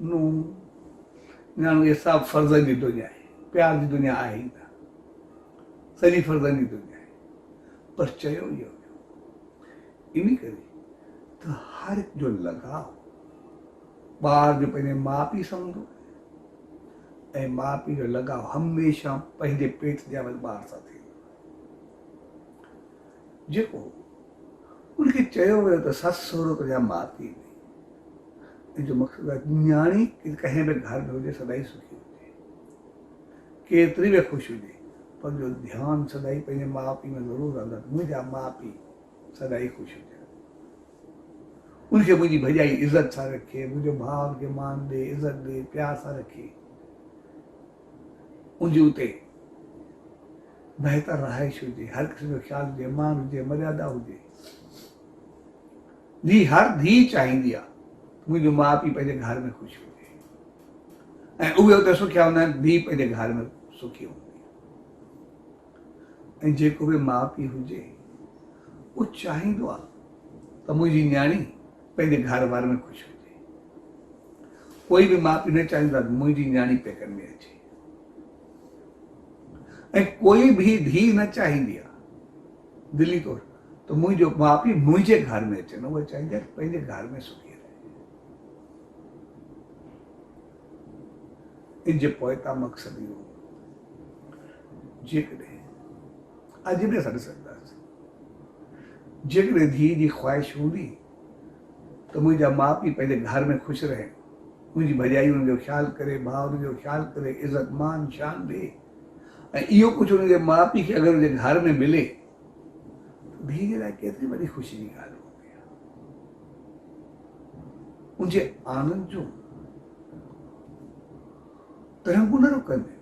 नुंहुं न्याणो इहे सभु फ़र्ज़नि जी दुनिया आहे, प्यार जी दुनिया आहे ई न, सॼी फ़र्ज़नि जी दुनिया आहे। पर चयो इहो इन करे त हर हिकु जो लॻाव ॿार जो पंहिंजे माउ पीउ सां हूंदो ऐं माउ पीउ जो लॻाव हमेशह पंहिंजे पेट ॼावल ॿार सां थींदो। जेको उनखे चयो वियो त ससु सहुरो तुंहिंजा माउ पीउ आहिनि, इन जो मक़सदु आहे न्याणी कंहिं बि घर में हुजे सदाई सुखी हुजे, केतिरी बि ख़ुशि हुजे, पर जो ध्यानु सदाई पंहिंजे माउ पीउ में ज़रूरु रहंदो आहे। मुंहिंजा माउ पीउ सदाई ख़ुशि हुजे, उनखे मुंहिंजी भॼाई इज़त सां रखे, मुंहिंजो भाउ खे मान ॾे, इज़त ॾे, प्यार सां रखे, मुंहिंजी उते बहितर रहाइश हुजे, हर क़िस्म जो ख़्यालु हुजे, मान हुजे, मर्यादा हुजे। हर धीउ चाहींदी आहे मुंहिंजो माउ पीउ पंहिंजे घर में ख़ुशि हुजे ऐं उहे उते सुखिया हूंदा आहिनि, धीउ पंहिंजे घर में सुखी हूंदी आहे। ऐं जेको बि माउ पीउ हुजे उहो चाहींदो आहे त मुंहिंजी न्याणी पंहिंजे घर वारनि में ख़ुशि हुजे। कोई बि माउ पीउ न चाहींदो आहे मुंहिंजी न्याणी पेकनि में अचे, ऐं कोई बि धीउ न चाहींदी आहे दिली तौर त मुंहिंजो माउ पीउ मुंहिंजे घर में अचे, न उहा चाहींदी आहे पंहिंजे घर में सुखी रहे। इन जे पोइता मक़सदु इहो, जेकॾहिं अॼु बि असां ॾिसंदासीं, जेकॾहिं धीउ जी ख़्वाहिश हूंदी त मुंहिंजा माउ पीउ पंहिंजे घर में ख़ुशि रहे, मुंहिंजी भॼाई हुननि जो ख़्यालु करे, भाउ हुननि जो ख़्यालु करे, इज़त मान शान ॾे, ऐं इहो कुझु हुनजे माउ पीउ खे अगरि हुनजे घर में मिले त धीउ जे लाइ केतिरी वॾी ख़ुशी जी ॻाल्हि हूंदी आहे। उनजे आनंद जो तरंगू न रोकंदे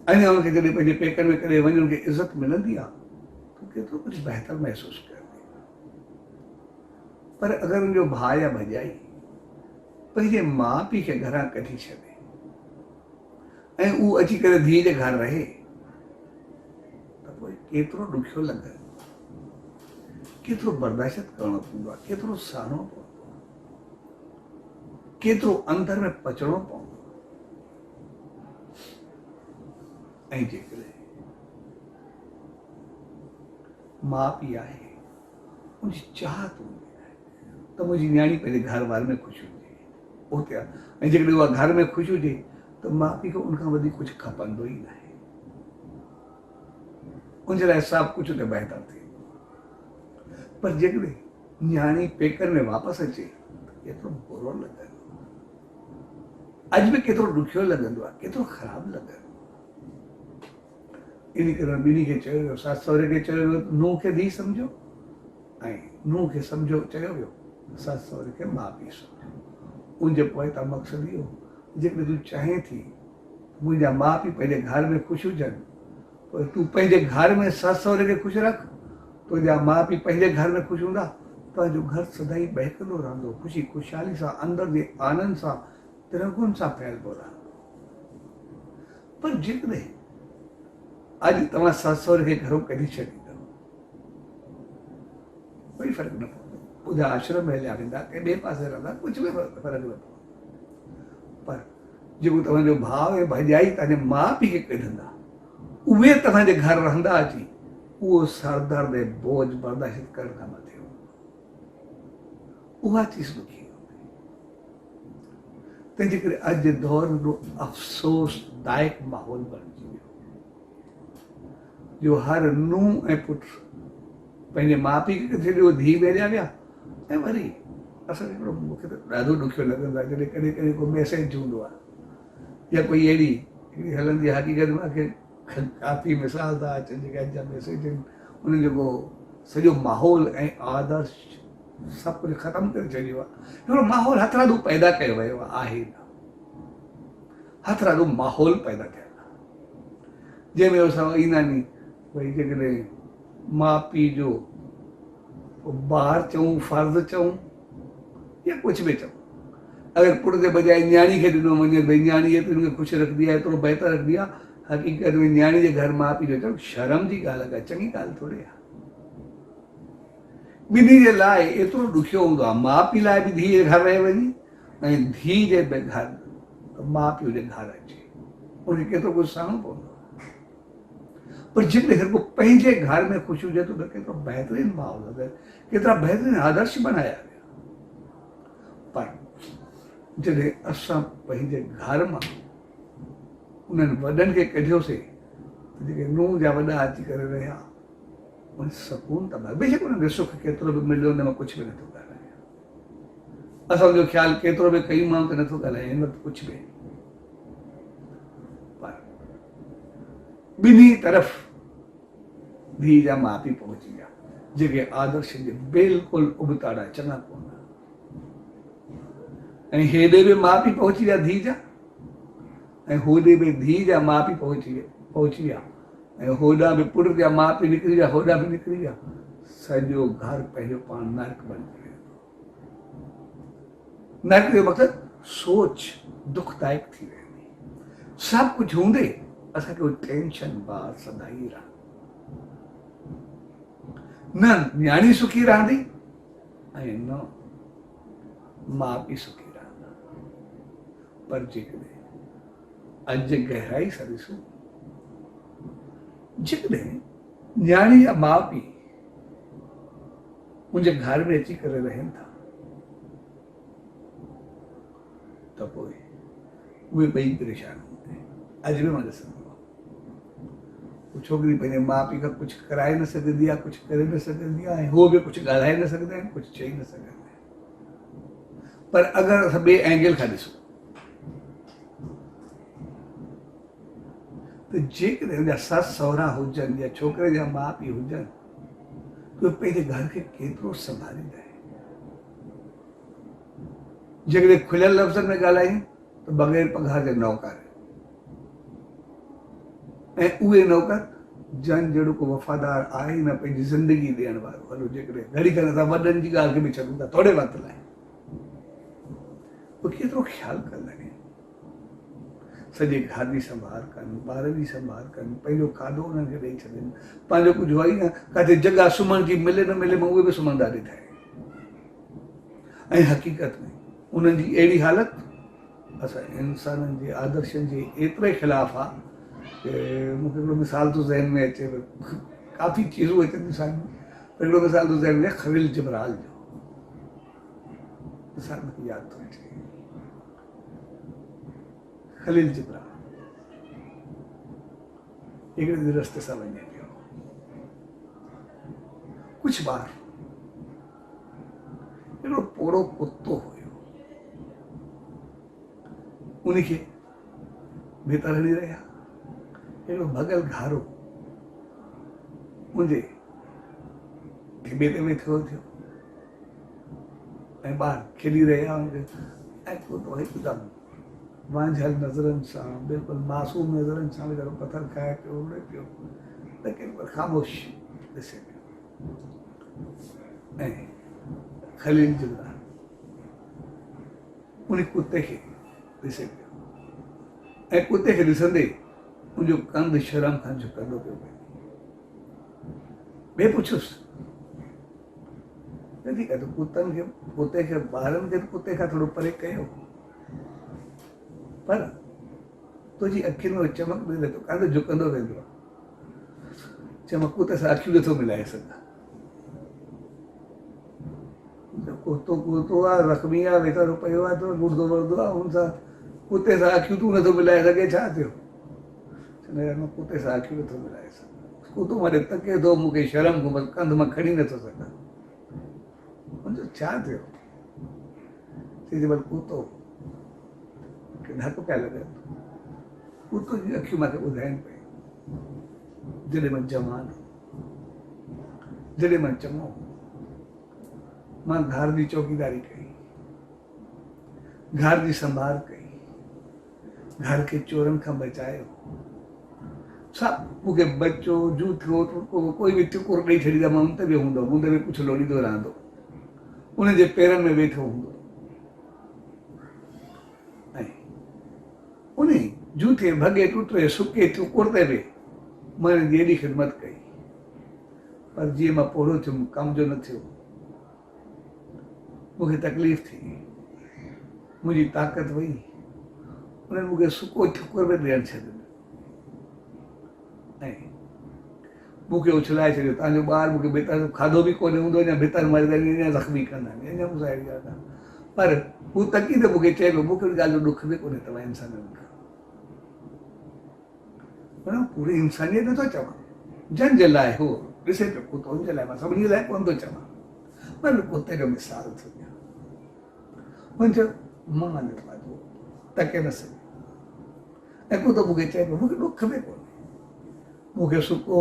अञा उनखे जॾहिं पंहिंजे पेकनि में कॾहिं वञी उनखे इज़त मिलंदी आहे त केतिरो कुझु बहितर महसूसु कंदी। पर अगरि उनजो भाउ या भॼाई पंहिंजे माउ पीउ खे घरां कढी छॾे ऐं उहो अची करे धीअ जे घर रहे त पोइ केतिरो ॾुखियो लॻे, केतिरो बर्दाश्त करणो पवंदो आहे, केतिरो सहणो पवंदो आहे, केतिरो अंदर में पचड़ो पवंदो। ऐं जेकॾहिं माउ पीउ आहे उनजी चाहत हूंदी आहे त मुंहिंजी न्याणी पंहिंजे घर वारनि में ख़ुशि हुजे, उते आहे। ऐं जेकॾहिं उहा घर में ख़ुशि हुजे त माउ पीउ खे उनखां वधीक कुझु खपंदो ई न आहे। उनजे लाइ सभु कुझु उते बहितर थींदो। पर जेकॾहिं न्याणी पेकनि में वापसि अचे त केतिरो बुरो लॻंदो, अॼु बि केतिरो ॾुखियो लॻंदो आहे, केतिरो ख़राबु लॻंदो। इन करे ॿिन्ही खे चयो वियो, ससु सहुरे खे चयो वियो नुंहुं खे धीउ सम्झो ऐं नुंहुं खे सम्झो चयो वियो ससु सहुरे खे माउ पीउ सम्झो। उनजे पोइ त मक़सदु इहो, जेकॾहिं तूं चाहीं थी मुंहिंजा माउ पीउ पंहिंजे घर में ख़ुशि हुजनि, पोइ तूं पंहिंजे घर में ससु सहुरे खे ख़ुशि रख, तुंहिंजा माउ पीउ पंहिंजे घर में ख़ुशि हूंदा, तुंहिंजो घर सदाई बहकंदो रहंदो, ख़ुशी ख़ुशहाली सां, अंदर जे आनंद सां, तिरंगुनि सां फैलंदो रहंदो। पर जेकॾहिं अॼु तव्हां ससु सहुरे खे घरों कढी छॾींदव, कोई फ़र्क़ु न पवंदो, ॿुधा आश्रम में हलिया वेंदा, कंहिं ॿिए पासे रहंदा, कुझु बि फ़र्क़ु न पवंदो। पर जेको तव्हांजो भाउ ऐं भॼाई तव्हांजे माउ पीउ खे कढंदा, उहे तव्हांजे घर रहंदा अची, उहो सरदर्द ऐं बोझ बर्दाश्त करण खां मथे हूंदो, उहा चीज़ ॾुखी हूंदी। तंहिंजे करे अॼु जे दौर में अफ़सोसदायक माहौल बणिजी वियो जो हर नुंहुं ऐं पुटु पंहिंजे माउ पीउ खे किथे ॾियो, धीउ ॿेड़िया विया। ऐं वरी असांखे हिकिड़ो, मूंखे त ॾाढो ॾुखियो लॻंदो आहे जॾहिं कॾहिं कॾहिं को मैसेज हूंदो आहे या कोई अहिड़ी हिकिड़ी हलंदी आहे, हक़ीक़त मूंखे काफ़ी मिसाल था अचनि जेके अॼु जा मैसेज आहिनि, उन्हनि जेको सॼो माहौल ऐं आदर्श सभु कुझु ख़तमु करे छॾियो आहे। हिकिड़ो माहौल हथरादू पैदा कयो वियो आहे, हथरादू माहौल पैदा थियल आहे जंहिंमें असां ईंदा नी भई जेकॾहिं माउ पीउ जो ॿार चऊं, फर्ज़ चऊं या कुझु बि चऊं, अगरि पुट जे बजाए न्याणी खे ॾिनो वञे भई न्याणी एतिरी हुनखे ख़ुशि रखंदी आहे, एतिरो बहितर रखंदी आहे, हक़ीक़त में न्याणी जे घर माउ पीउ जो चवणु शर्म जी ॻाल्हि आहे, चङी ॻाल्हि थोरी आहे। ॿिन्ही जे लाइ एतिरो ॾुखियो हूंदो आहे, माउ पीउ लाइ बि धीउ जे घर रहे वञे ऐं धीउ जे बि घर माउ पीउ जे घर अचे, उनखे केतिरो कुझु सहणो पवंदो। पर जेकॾहिं हर को पंहिंजे घर में ख़ुशि हुजे त केतिरो बहितरीनु माहौल लॻे, केतिरा बहितरीनु आदर्श बनाया विया। पर जॾहिं असां पंहिंजे घर मां उन्हनि वॾनि खे कढियोसीं त जेके नुंहुं जा वॾा अची करे रहिया, उन सुकून त बेशक उन्हनि खे सुख केतिरो बि मिलियो, हुन में कुझु बि नथो ॻाल्हाए, असांजो ख़्यालु केतिरो बि कयूं मां त नथो ॻाल्हाए, हिन वक़्तु कुझु बि। ॿिन्ही तरफ़ धीउ जा माउ पीउ पहुची विया जेके आदर्श जे बिल्कुलु उबताड़ा चङा कोन, ऐं हेॾे बि माउ पीउ पहुची विया धीउ जा, ऐं होॾे बि धीउ जा माउ पीउ पहुची विया, ऐं होॾा बि पुट जा माउ पीउ निकिरी विया, होॾा बि निकिरी विया। सॼो घर पंहिंजो पाण नर्क बणिजी वियो। नर्क जो मक़सदु सोच दुखदायक थी वेंदी, सभु कुझु हूंदे असांखे उहो टेंशन बार सदाई रहा, न न्याणी सुखी रहंदी ऐं न माउ पीउ सुखी रहंदा। पर जेकॾहिं अॼु जे गहराई सां ॾिसूं, जेकॾहिं न्याणी जा माउ पीउ मुंहिंजे घर में अची करे रहनि था त पोइ उहे ॿई परेशान हूंदे। अॼु बि मां ॾिसंदो आहियां छोकिरी पंहिंजे माउ पीउ खां कुझु कराए न सघंदी आहे, कुझु करे न सघंदी आहे, ऐं उहो बि कुझु ॻाल्हाए न सघंदा आहिनि, कुझु चई न सघंदा आहिनि। पर अगरि असां ॿिए एंगल खां ॾिसूं त जेकॾहिं हुनजा ससु सहुरा हुजनि या छोकिरे जा माउ पीउ हुजनि त पंहिंजे घर खे केतिरो संभालींदा आहिनि। जेकॾहिं खुलियल लफ़्ज़नि में ॻाल्हायूं त बग़ैर पघार जे नौकर, ऐं उहे नौकर जन जहिड़ो को वफ़ादार आहे ई न पंहिंजी ज़िंदगी ॾियण वारो। हलो जेकॾहिं घड़ी करे असां वॾनि जी ॻाल्हि खे बि छॾूं था थोरे वक़्त लाइ, उहे केतिरो ख़्यालु कंदा आहिनि, सॼे घर जी संभाल कनि, ॿारनि जी संभाल कनि, पंहिंजो खाधो उन्हनि खे ॾेई छॾनि, पंहिंजो कुझु वई न किथे जॻह सुम्हण जी मिले न मिले मां उहे बि सुम्हंदा ॾिठा आहिनि। ऐं हक़ीक़त में उन्हनि जी अहिड़ी हालति असां इंसाननि जे आदर्शनि जे एतिरे ख़िलाफ़ु आहे कि मूंखे हिकिड़ो मिसाल थो ज़हन में अचे, काफ़ी चीज़ूं अचनि साम्हूं, हिकिड़ो मिसाल थो ज़हन में खलील जिब्राल जो मिसाल मूंखे यादि थो अचे। खलील जिब्राल हिकिड़े ॾींहुं रस्ते सां वञे पियो, कुझु ॿार हिकिड़ो पोड़ो कुतो हुयो, उनखे भीतर हली रहिया, हिकिड़ो भॻल घारो मुंहिंजे ढिबे ते वेठो थियो ऐं ॿार खेॾी रहिया ऐं कुतो हिकदमि वांझल नज़रनि सां, बिल्कुलु मासूम नज़रनि सां वेचारो पथर खाए पियो, उड़े पियो, लेकिन पर ख़ामोश ॾिसे पियो। ऐं खलील जिब्राल उन कुते खे ॾिसे पियो ऐं कुते खे ॾिसंदे मुंहिंजो कंधु शर्म खां झुकंदो पियो वञे। ॿिए पुछुसि ठीक आहे, कुतनि खे कुते खे ॿारनि खे कुते खां थोरो परे कयो, पर तुंहिंजी अखियुनि में चमक ॾिए थो, कंधु झुकंदो वेंदो आहे। चयो मां कुते सां अखियूं नथो मिलाए सघां, कुतो कुतो आहे, ज़ख़्मी आहे, वेचारो पियो आहे, तो रुड़ंदो वुड़ंदो आहे, हुन सां कुते सां अखियूं तूं नथो मिलाए सघे, छा थियो? मां कुते सां अखियूं नथो मिलाए सघां, कुतो मां तके थो, मूंखे शर्म को कंधु मां खणी नथो सघां। मुंहिंजो छा थियो? चई भले कुतो धक पिया लॻनि, कुतो जी अखियूं मूंखे ॿुधाइनि पई, जॾहिं मां जवान, जॾहिं मां चङो, मां घर जी चौकीदारी कई, घर जी संभाल कई, घर खे चोरनि खां बचायो, सभु मूंखे बचो जूठो कोई बि टुकुर ॾेई छॾींदा मां उन ते बि हूंदो, उन ते बि कुझु लोड़ींदो रहंदो, उन जे पेरनि में वेठो हूंदो। ऐं उन जूठे भॻे टुटे सुके टुकुर ते बि मां हिननि जी एॾी ख़िदमत कई, पर जीअं मां पोड़ो थियुमि, कम जो न थियो, मूंखे तकलीफ़ थी, मुंहिंजी ताक़त वई, उन्हनि मूंखे सुको ठुकुर में ॾियणु छॾियो ऐं मूंखे उछलाए छॾियो, तव्हांजो ॿारु मूंखे भितर खाधो बि कोन्हे हूंदो, अञा भितर मरंदा आहिनि, अञा ज़ख़्मी कंदा आहिनि, अञा मूंसां अहिड़ी ॻाल्हि आहे। पर हू तकी त मूंखे चए पियो, मूंखे ॻाल्हि जो ॾुख बि कोन्हे तव्हां इंसाननि खां, पर पूरी इंसानियत नथो चवां, जन जे लाइ हो ॾिसे पियो कुतो, हुनजे लाइ मां सभिनी लाइ कोन थो चवां, पर कुते जो मिसाल थो ॾियां। मुंहिंजो मां न पातो टके न सघी, ऐं कुतो मूंखे चए पियो, मूंखे ॾुख बि कोन्हे, मूंखे सुको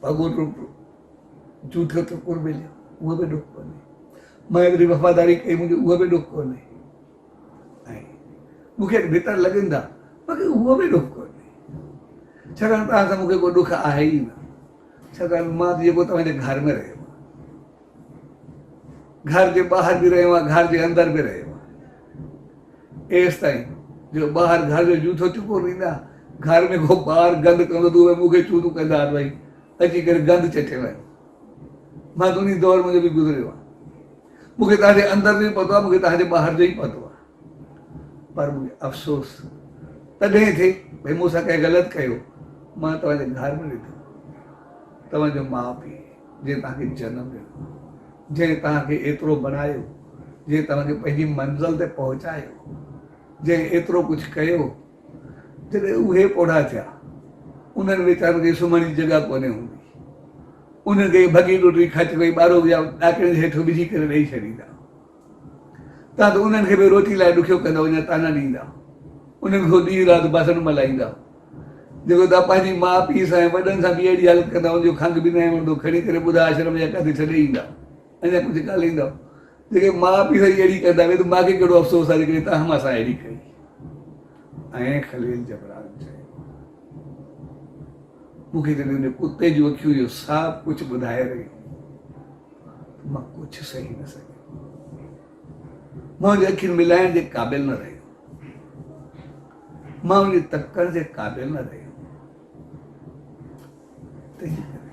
भॻो जूठो टुकुर मिलियो, उहो बि ॾुख कोन्हे, मां एतिरी वफ़ादारी कई, मुंहिंजो उहो बि ॾुख कोन्हे, ऐं मूंखे भीतर लॻंदा, मूंखे उहो बि ॾुख कोन्हे, छाकाणि तव्हां सां मूंखे को ॾुख आहे ई न, छाकाणि मां जेको तव्हांजे घर में रहियो आहियां, घर जे ॿाहिरि बि रहियो आहियां, घर जे अंदरि बि रहियो आहियां, एसि ताईं जो ॿाहिरि घर जो जूठो टुकुर ॾींदा, घर में को ॿारु गंद कंदो त उहे मूंखे चूं कंदा भई अची करे गंद चटे वियो, मां त उन दौर मुंहिंजो बि गुज़रियो आहे, मूंखे तव्हांजे अंदरि जो पतो आहे, मूंखे तव्हांजे ॿाहिरि जो ई पतो आहे, पर मूंखे अफ़सोस तॾहिं थिए भई मूंसां कंहिं ग़लति कयो, मां तव्हांजे घर में ॾिठो, तव्हांजो माउ पीउ जंहिं तव्हांखे जनमु ॾिनो, जंहिं तव्हांखे एतिरो बनायो, जंहिं तव्हांखे पंहिंजी मंज़िल ते पहुचायो, जंहिं एतिरो कुझु कयो, जॾहिं उहे पोड़ा थिया, उन्हनि वीचारनि खे सुम्हण जी जॻह कोन्हे हूंदी, उन्हनि खे भॻी टुटी खच कोई ॿारो या ॾाकिणे जे हेठि विझी करे ॾेई छॾींदा, तव्हां त उन्हनि खे बि रोटी लाइ ॾुखियो कंदव, अञा ताना ॾींदा, उन्हनि खे ॾींहुं राति बासण मलाईंदा, जेको तव्हां पंहिंजी माउ पीउ सां ऐं वॾनि सां बि अहिड़ी हालति कंदा, उनजो खंघि बि न वणंदो, खणी करे ॿुधा आश्रम जा किथे छॾे ईंदा, अञा कुझु ॻाल्हाईंदव, जेके माउ पीउ सां अहिड़ी कंदा वे त मूंखे कहिड़ो अफ़सोस आहे जेकॾहिं तव्हां मां सां अहिड़ी कई। ऐं खलील जबरान चयो मूंखे जॾहिं हुन कुते जूं अखियूं इहो सभु कुझु ॿुधाए रही मां कुझु सही न सघियो, मां हुनजी अखियुनि मिलाइण जे क़ाबिल न रहियो, मां हुनजी तकण जे क़ाबिल न रहियो। तंहिंजे करे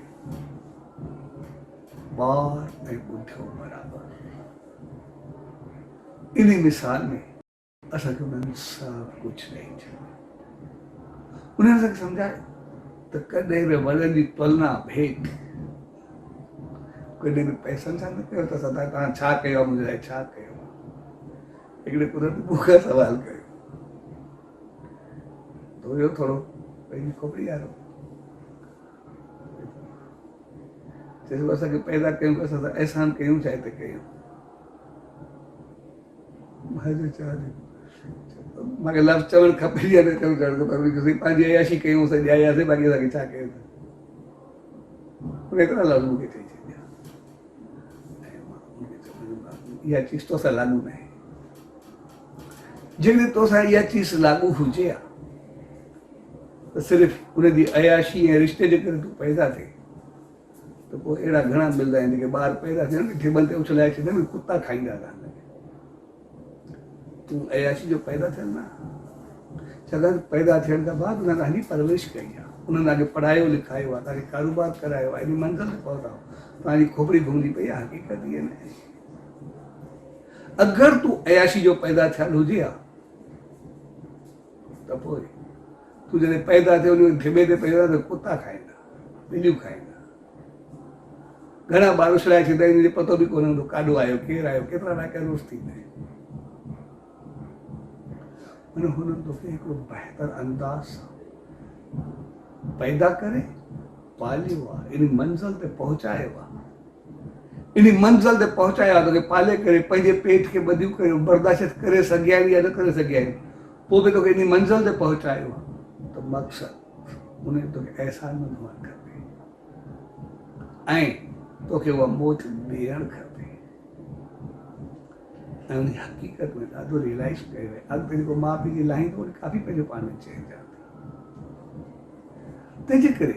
ॿार ऐं ॿुढो बराबरि। इन मिसाल में असांखे उन्हनि सभु कुझु ॾेई छॾियो। उन्हनि असांखे सम्झायो त कॾहिं बि वॾनि जी तुलना भेट कॾहिं बि पैसनि सां न कयो त असां तव्हां छा कयो आहे, मुंहिंजे लाइ छा कयो आहे। हिकिड़े कुदरती मूंखां सवाल कयो, धोयो थोरो पंहिंजी खोपड़ी वारो, चइसि असांखे पैदा कयूं असां सां अहसान कयूं छा हिते कयूं। मूंखे लफ़्ज़ चवणु खपे या न चवणु खपे, पंहिंजी अयाशी कयूं असां ॼायासीं, बाक़ी असांखे छा कयूं। एतिरा लफ़्ज़ मूंखे चई छॾिया। इहा चीज़ तोसां लागू न आहे। जेकॾहिं तोसां इहा चीज़ लागू हुजे हा त सिर्फ़ु उनजी अयाशी ऐं रिश्ते जे करे तूं पैदा थिए त पोइ अहिड़ा घणा मिलंदा आहिनि जेके ॿार पैदा थियनि टेबल ते उछलाए छॾनि, कुता खाईंदा रहंदा। तूं अयाशी जो पैदा थियनि न, छाकाणि पैदा थियण खां बाद उन्हनि तव्हांजी परवरिश कई आहे, उन्हनि तव्हांखे पढ़ायो लिखायो आहे, तव्हांखे कारोबार करायो आहे, एॾी मंज़िल ते पहुता, तव्हांजी खोपड़ी घुमंदी पई आहे। हक़ीक़त इहा न आहे। अगरि तूं अयाशी जो पैदा थियल हुजे हा त पोइ तूं जॾहिं पैदा थियो उन ढिबे ते पैदा त कुता खाईंदा, ॿिलियूं खाईंदा। घणा ॿार उछलाए छॾींदा आहिनि, पतो बि कोन हूंदो काॾो आयो, केरु आयो, केतिरा ॾाका रोज़ थींदा आहिनि। हुननि तोखे हिकिड़ो बहितर अंदाज़ सां पैदा करे पालियो आहे, इन मंज़िल ते पहुचायो आहे, इन मंज़िल ते पहुचायो आहे, तोखे पाले करे पंहिंजे पेट खे ॿधियूं कयो, बर्दाश्त करे सघिया आहिनि या न करे सघिया आहिनि, पोइ बि तोखे इन मंज़िल ते पहुचायो आहे त मक़सदु उन तोखे अहसान न हुअणु खपे ऐं तोखे उहा मौत ॾियणु खपे। ऐं उन हक़ीक़त में ॾाढो रियलाइज़ कयो आहे। अॻिते जेको माउ पीउ जी लाहींदो उन काफ़ी पंहिंजो पाण में चेंज आहे। तंहिंजे करे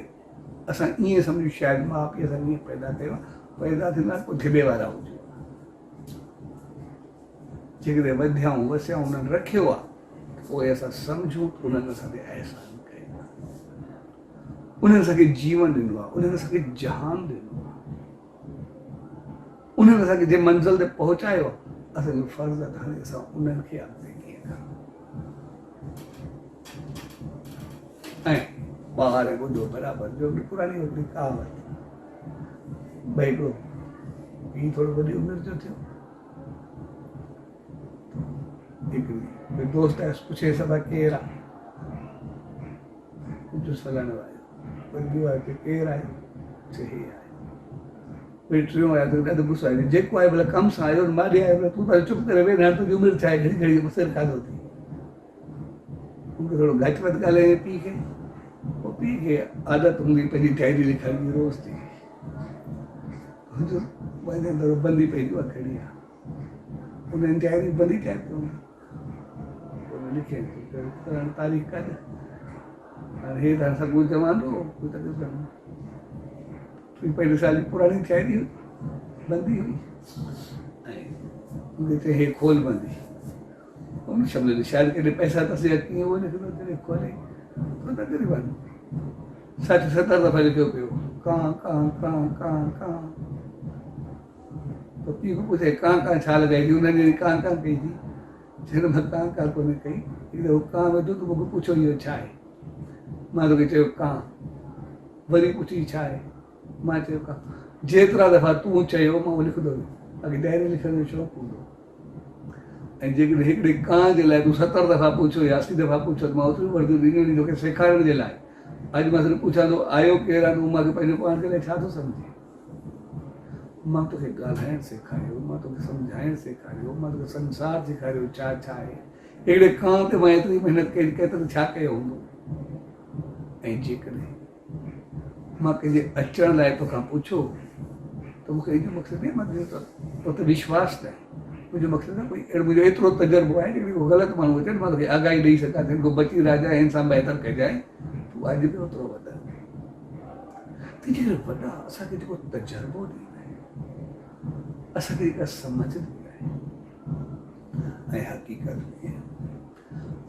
असां ईअं सम्झूं शायदि माउ पीउ असां ईअं पैदा कयो आहे, पैदा थींदा पोइ ढिबे वारा हुजूं, जेकॾहिं वधियाऊं वसियाऊं उन्हनि रखियो आहे पोइ असां सम्झूं त उन्हनि असांखे अहसान कयो आहे, उन्हनि असांखे जीवन ॾिनो आहे, उन्हनि असांखे जहान ॾिनो आहे, उन्हनि असांखे जंहिं मंज़िल ते पहुचायो आहे। असांजो फर्ज़ आहे हाणे असां उन्हनि खे अॻिते कीअं कयूं। ऐं ॿार ऐं ॿुढो बराबरि, जो पुराणी हिकिड़ी कहावत, भई हिकिड़ो पीउ थोरो वॾी उमिरि जो थियो, हिकिड़ी दोस्त आहे, पुछे सभु केरु आहे, कुझु फलाणे वारो, वरी ॿियो आहे केरु आहे, चए हे आहे, वरी टियों आयो त ॾाढो गुस्सो आहे, जेको आहे भला कम सां आयो, माॾे आयो, तूं त चुप करे वेह, हाणे तुंहिंजी उमिरि छा आहे, घड़ी घड़ी सिर खाधो थी। मूंखे थोरो घटि वधि ॻाल्हाए पीउ खे, पोइ पीउ खे आदत हूंदी पंहिंजी डायरी लिखण जी रोज़ थी, पंहिंजे अंदरि बंदी पई आहे खड़ी आहे, उन्हनि डायरी बंदी टाइप थी लिखे तारीख़ काॾे, हाणे हे त असां कुझु चवंदो पहिरीं साल जी पुराणी डायरी हुई, बंदी हुई, ऐं चए हे खोल बंदी, उन शब्द शायदि केॾे पैसा अथसि या कीअं उहो लिखंदो, जॾहिं खोले त ग़रीबनि 60-70 दफ़ा लिखियो पियो, कां कां कां कां कां, त पीउ खां पुछे कां कां छा लॻाई थी, उन्हनि कां कां कई थी, चयो मां कां कां कोन कई, हिकु दफ़ो कां वेठो त मूंखे पुछो इहो छा आहे, मां तोखे चयो कां, वरी पुछी छा आहे, मां चयो कां, जेतिरा दफ़ा तूं चयो मां उहो लिखंदो वियो, बाक़ी डायरी लिखण जो शौक़ु हूंदो, ऐं जेकॾहिं हिकिड़े कां जे लाइ तूं 70 दफ़ा पुछो या 80 दफ़ा पुछो त मां ओतिरी वरितो ॾींदो तोखे सेखारण जे लाइ। अॼु मां सिर्फ़ु पुछां थो आयो केरु आहे, तूं मूंखे पंहिंजो पाण जे लाइ छा थो सम्झे, मां तोखे ॻाल्हाइणु सेखारियो, मां तोखे सम्झाइणु सेखारियो, मां तोखे संसार सेखारियो छा छा आहे, हिकिड़े कां ते मां एतिरी महिनत कई त छा कयो हूंदो। ऐं जेकॾहिं मां कंहिंजे अचण लाइ तोखां पुछो त मूंखे इन मक़सदु में मां तो ते विश्वास न आहे, मुंहिंजो मक़सदु आहे कोई अहिड़ो मुंहिंजो एतिरो तजुर्बो आहे कि को ग़लति माण्हू हुजे मां तोखे आगाही ॾेई सघां थी को बची राजा हिन सां बहितर कजांइ तूं अॼु बि ओतिरो वध त जेके वॾा असांखे जेको तजुर्बो ॾींदा आहिनि असांखे जेका सम्झ ॾींदा आहिनि ऐं हक़ीक़त में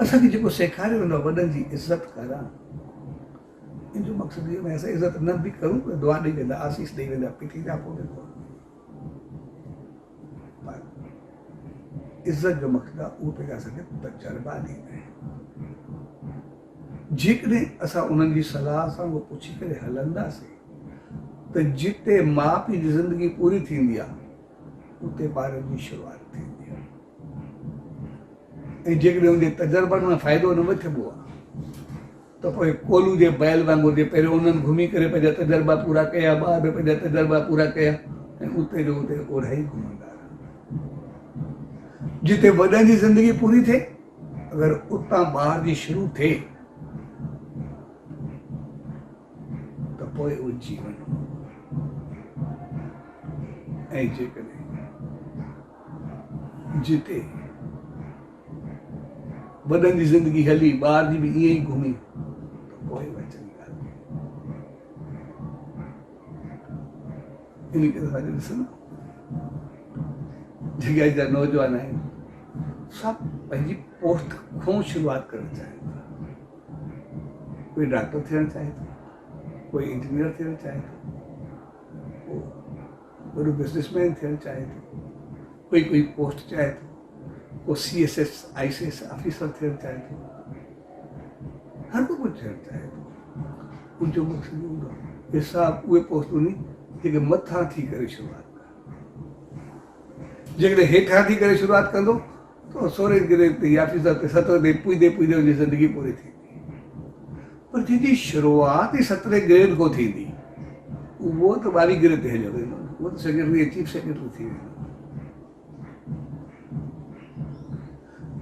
असांखे जेको सेखारियो वेंदो आहे वॾनि जी इज़त करणु इन जो मक़सदु इहो आहे असां इज़त न बि करूं त दुआ ॾेई वेंदा आसीस ॾेई वेंदा पिठी जापो वेंदो इज़त जो मक़सदु आहे उहो पंहिंजा असांखे तजुर्बा ॾींदा आहिनि जेकॾहिं असां उन्हनि जी सलाह सां उहो पुछी करे हलंदासीं त जिते माउ पीउ जी ज़िंदगी पूरी थींदी आहे उते ॿारनि जी शुरूआति थींदी आहे ऐं जेकॾहिं उनजे तजुर्बनि में फ़ाइदो न वठिबो आहे त पोइ कोलू जे बैल वांगुरु जे पहिरियों उन्हनि घुमी करे पंहिंजा तजुर्बा पूरा कया ॿार बि पंहिंजा तजुर्बा पूरा कया ऐं उते जो उते ओढ़ा ई घुमंदा जिते वॾनि जी ज़िंदगी पूरी थिए अगरि उतां ॿार जी शुरू थिए त पोइ उहो जीवन ऐं जेकॾहिं जिते वॾनि जी ज़िंदगी हली ॿार जी बि ईअं ई घुमी त पोइ अचणी ॻाल्हि इन करे असांखे ॾिसंदा जेके अॼु जा नौजवान आहिनि सभु पंहिंजी पोस्ट खां शुरूआति करणु चाहिनि था कोई डॉक्टर थियणु चाहे थो कोई इंजीनियर थियणु चाहे थो को वॾो बिज़नेसमैन थियणु चाहे थो कोई पोस्ट चाहे थो को CSS ICS ऑफिसर थियणु चाहे थो हर को कुझु थियणु चाहे थो उनजो मक़सदु हूंदो आहे कि सभु उहे पोस्टूं नी जेके मथां थी करे शुरूआति जेकॾहिं हेठां थी करे शुरूआति कंदो त 16 ग्रेड ते ऑफिसर ते 17 ते पुॼंदे हुनजी ज़िंदगी पूरी थींदी पर जंहिंजी शुरूआति ई 17 ग्रेड खां थींदी उहो त 22 ग्रेड ते हलियो वेंदो उहो त सेक्रेटरी चीफ सेक्रेटरी थी वेंदो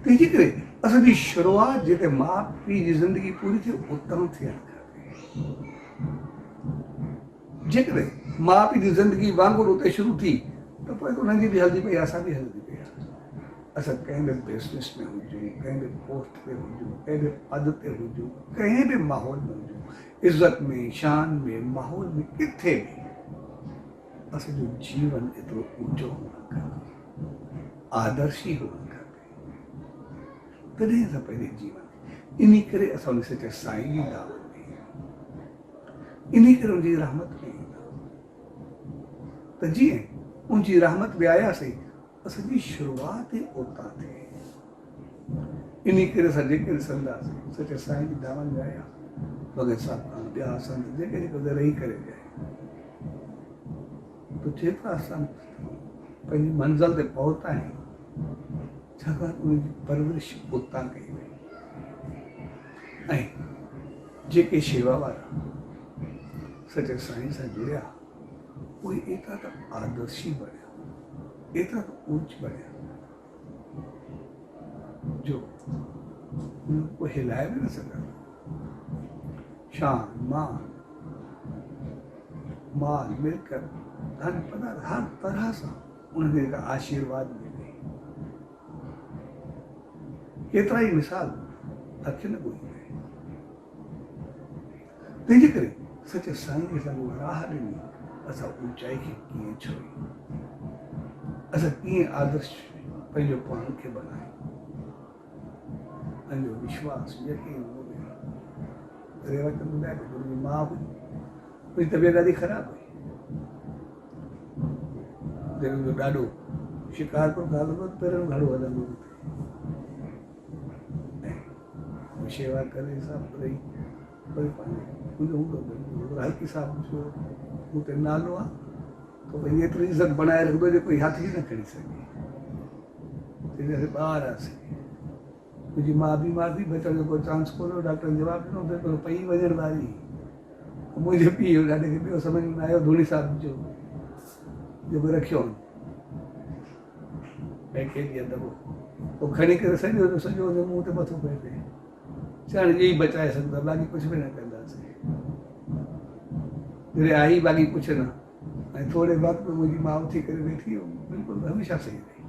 तंहिंजे करे असांजी शुरूआति जिते माउ पीउ जी ज़िंदगी पूरी थिए उतां थियणु खपे जेकॾहिं माउ पीउ जी ज़िंदगी वांगुरु उते शुरू थी त पोइ उन्हनि जी बि हलंदी पई असां बि हलंदी पई असां कंहिं बि बिज़नेस में हुजूं कंहिं बि पोस्ट ते हुजूं कंहिं बि पद ते हुजूं कंहिं बि माहौल में हुजूं इज़त में शान में माहौल में किथे बि असांजो जीवन एतिरो ऊंचो हुअणु खपे आदर्शी हुअणु खपे तॾहिं असां पंहिंजे जीवन इन करे असां उन सचे साईं जी दावत में इन करे उनजी रहमत में त जीअं उनजी रहमत में आयासीं असांजी शुरूआति ई उतां थिए इन करे असां जेके ॾिसंदासीं सचे साईं जी दावत में आया भगत साहब खां ॿिया संत जेके जेके रही करे विया त जेतिरा संत पंहिंजी मंज़िल ते पहुता आहिनि छाकाणि उनजी परवरिश उतां कई वई ऐं जेके शेवा वारा सचे साईं सां जुड़िया उहे एतिरा त आदर्शी बणिया एतिरा त ऊच बणिया जो उनको हिलाए बि न सघंदा शान मान माल मिलकर धन पदार्थ हर तरह सां उनखे जेका आशीर्वाद मिले केतिरा ई मिसाल अखियुनि ॿुधी वई तंहिंजे करे सचे साईं खे असां राह ॾिनी असां ऊचाई खे कीअं छुई असां कीअं आदर्श पंहिंजो पाण खे बनायूं पंहिंजो विश्वास यकीन रेवत ॿुधाए थो मुंहिंजी माउ हुई मुंहिंजी तबियत ॾाढी ख़राबु हुई जंहिंजो ॾाढो शिकारपुर खां हलंदो त पहिरियों घणो हलंदो ऐं शेवा करे सभु रही वरी पंहिंजो हूंदो हल्की साहब जो हुते नालो आहे त भई एतिरी इज़त बनाए रखंदो जो कोई हथ ई न खणी सघे जॾहिं ॿार हुआसीं मुंहिंजी माउ बीमार थी बचण जो कोई चांस कोन हुयो डॉक्टर जवाबु ॾिनो पर पई वञण वारी मुंहिंजे पीउ ॾाढे खे ॿियो सम्झ में न आयो धूणी साहिब जो जेको रखियो पैके ॾींहं दॿो पोइ खणी करे सॼो हुनजे मुंहं ते मथो पए पिए चवण इहे ई बचाए सघंदा बाक़ी कुझु बि न कंदासीं जॾहिं आई बाक़ी कुझु न ऐं थोरे वक़्त में मुंहिंजी माउ थी करे वेठी बिल्कुलु हमेशह सही रही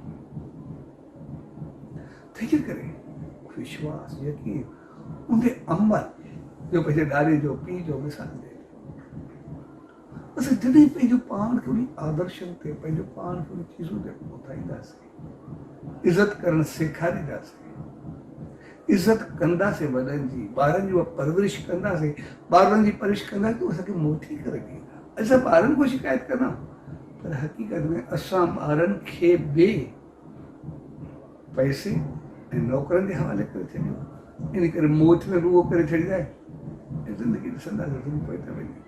तंहिंजे करे विश्वास यकीन उनजे अमल जो पंहिंजे ॾाॾे जो पीउ जो मिसाल ॾे। असां जॾहिं पंहिंजो पाण खे उन आदर्शनि ते पंहिंजो पाण खे उन चीज़ूं ते पहुचाईंदासीं, इज़त करणु सेखारींदासीं, इज़त कंदासीं वॾनि जी, ॿारनि जी परवरिश कंदासीं, ॿारनि जी परवरिश कंदासीं त असांखे मोटी करे ॾींदा। असां ॿारनि खां शिकायत कंदा, पर हक़ीक़त में असां ॿारनि खे बि पैसे ऐं नौकरनि जे हवाले करे छॾियो। इन करे मौत में रुॻो करे छॾींदा आहिनि ऐं ज़िंदगी ॾिसंदासीं तुम पोइ त वञे थी।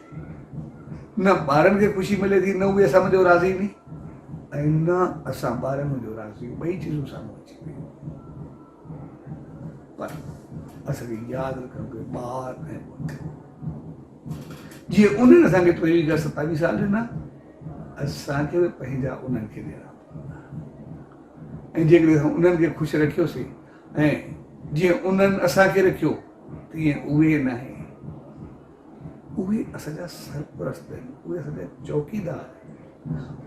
न ॿारनि खे ख़ुशी मिले थी, न उहे असां मुंहिंजो राज़ी नी, ऐं न असां ॿारनि मुंहिंजो राज़ी, ॿई चीज़ूं साम्हूं अची वियूं। पर असांखे यादि रखणु घुरिजे ॿार ऐं मौत। जीअं उन्हनि असांखे 23-27 साल ॾिना, असांखे बि पंहिंजा उन्हनि खे ॾियणा पवंदा। ऐं जेकॾहिं असां उन्हनि खे ख़ुशि रखियोसीं ऐं जीअं उन्हनि असांखे रखियो तीअं उहे न आहे, उहे असांजा सरपरस्त आहिनि, उहे असांजा चौकीदार आहिनि,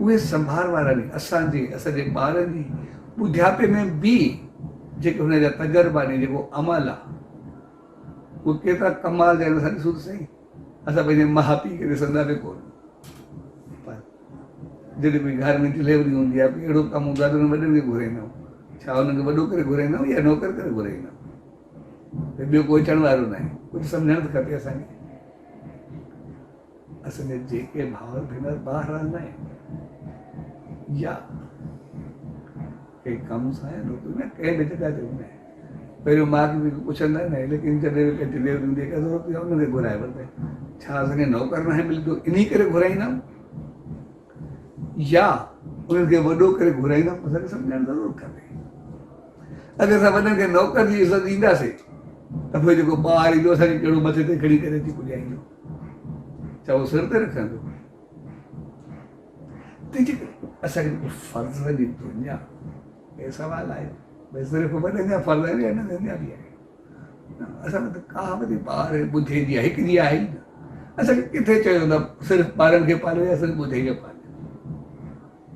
उहे संभाल वारा आहिनि। असांजे ॿारनि जी ॿुढापे में बि जेके हुनजा तजुर्बा आहिनि, जेको अमल आहे, उहे केतिरा कमाल जा आहिनि। असां ॾिसूं त सही, असां पंहिंजे माउ पीउ खे ॾिसंदा बि कोन। पर जॾहिं कोई घर में डिलेवरी हूंदी आहे, अहिड़ो कमु हूंदो आहे त हुन वॾनि खे घुराईंदा आहियूं। छा हुनखे वॾो करे घुराईंदा आहियूं या नौकर करे घुराईंदा आहियूं? ॿियो कोई अचण वारो न आहे। कुझु सम्झणु त खपे असांखे। असांजे जेके भाउर भेनर ॿाहिरि रहंदा आहिनि या कंहिं कम सां आहिनि, कंहिं बि जॻह ते हूंदा आहिनि, पहिरियों माउ खे बि पुछंदा आहिनि, लेकिन जॾहिं कंहिं डिलेवरी हूंदी आहे त हुनखे घुराए वठंदा आहिनि। छा असांखे नौकर न आहे मिलंदो, इन करे घुराईंदा आहियूं या उन्हनि खे वॾो करे घुराईंदा आहियूं? असांखे सम्झणु ज़रूरु खपे। अगरि असां वॾनि खे नौकर जी इज़त ॾींदासीं त पोइ जेको ॿार ईंदो असांखे कहिड़ो मथे ते खणी करे अची पुॼाईंदो? छा उहो सिर ते रखंदो? तंहिंजे करे असांखे फर्ज़ जी दुनिया हे सवाल आहे, भई सिर्फ़ु वॾनि जा फर्ज़ आहिनि या नंढनि जा बि आहिनि? असां वटि कहावत ॿार ॿुधे जी आहे, हिकु जी आहे ई न। असांखे किथे चयो न सिर्फ़ु ॿारनि खे पालियो या सिर्फ़ु ॿुधे खे पालियो,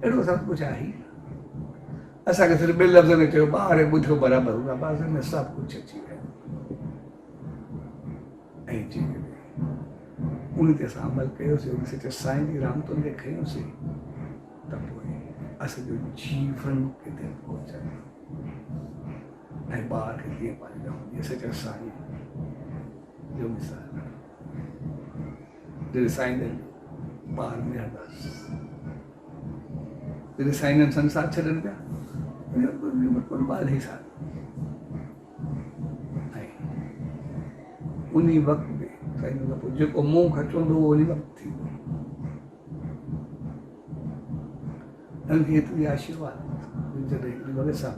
अहिड़ो सभु कुझु आहे ई न। असांखे सिर्फ़ु ॿिनि लफ़्ज़नि में चयो ॿार ऐं ॿुधियो बराबरि हूंदा, बसि हिन में सभु कुझु अची वियो। ऐं जेकॾहिं उन ते असां अमल कयोसीं, उन ते साईं जी रहमतुनि खे खयोसीं, त पोइ असांजो जीवन किथे पहुचंदो ऐं ॿार खे कीअं पालींदा हूंदी। सचा साईं जो मिसाल जॾहिं साईं जन ॿार निहरंदासीं, जॾहिं साईं जन संसार छॾनि पिया, कुल 12 साल, ऐं उन वक़्त में साईं खां पोइ जेको मुंहुं खां चवंदो उहो उन वक़्तु थींदो। उनखे एतिरी आशीर्वाद जॾहिं हिकिड़ी वॻे सां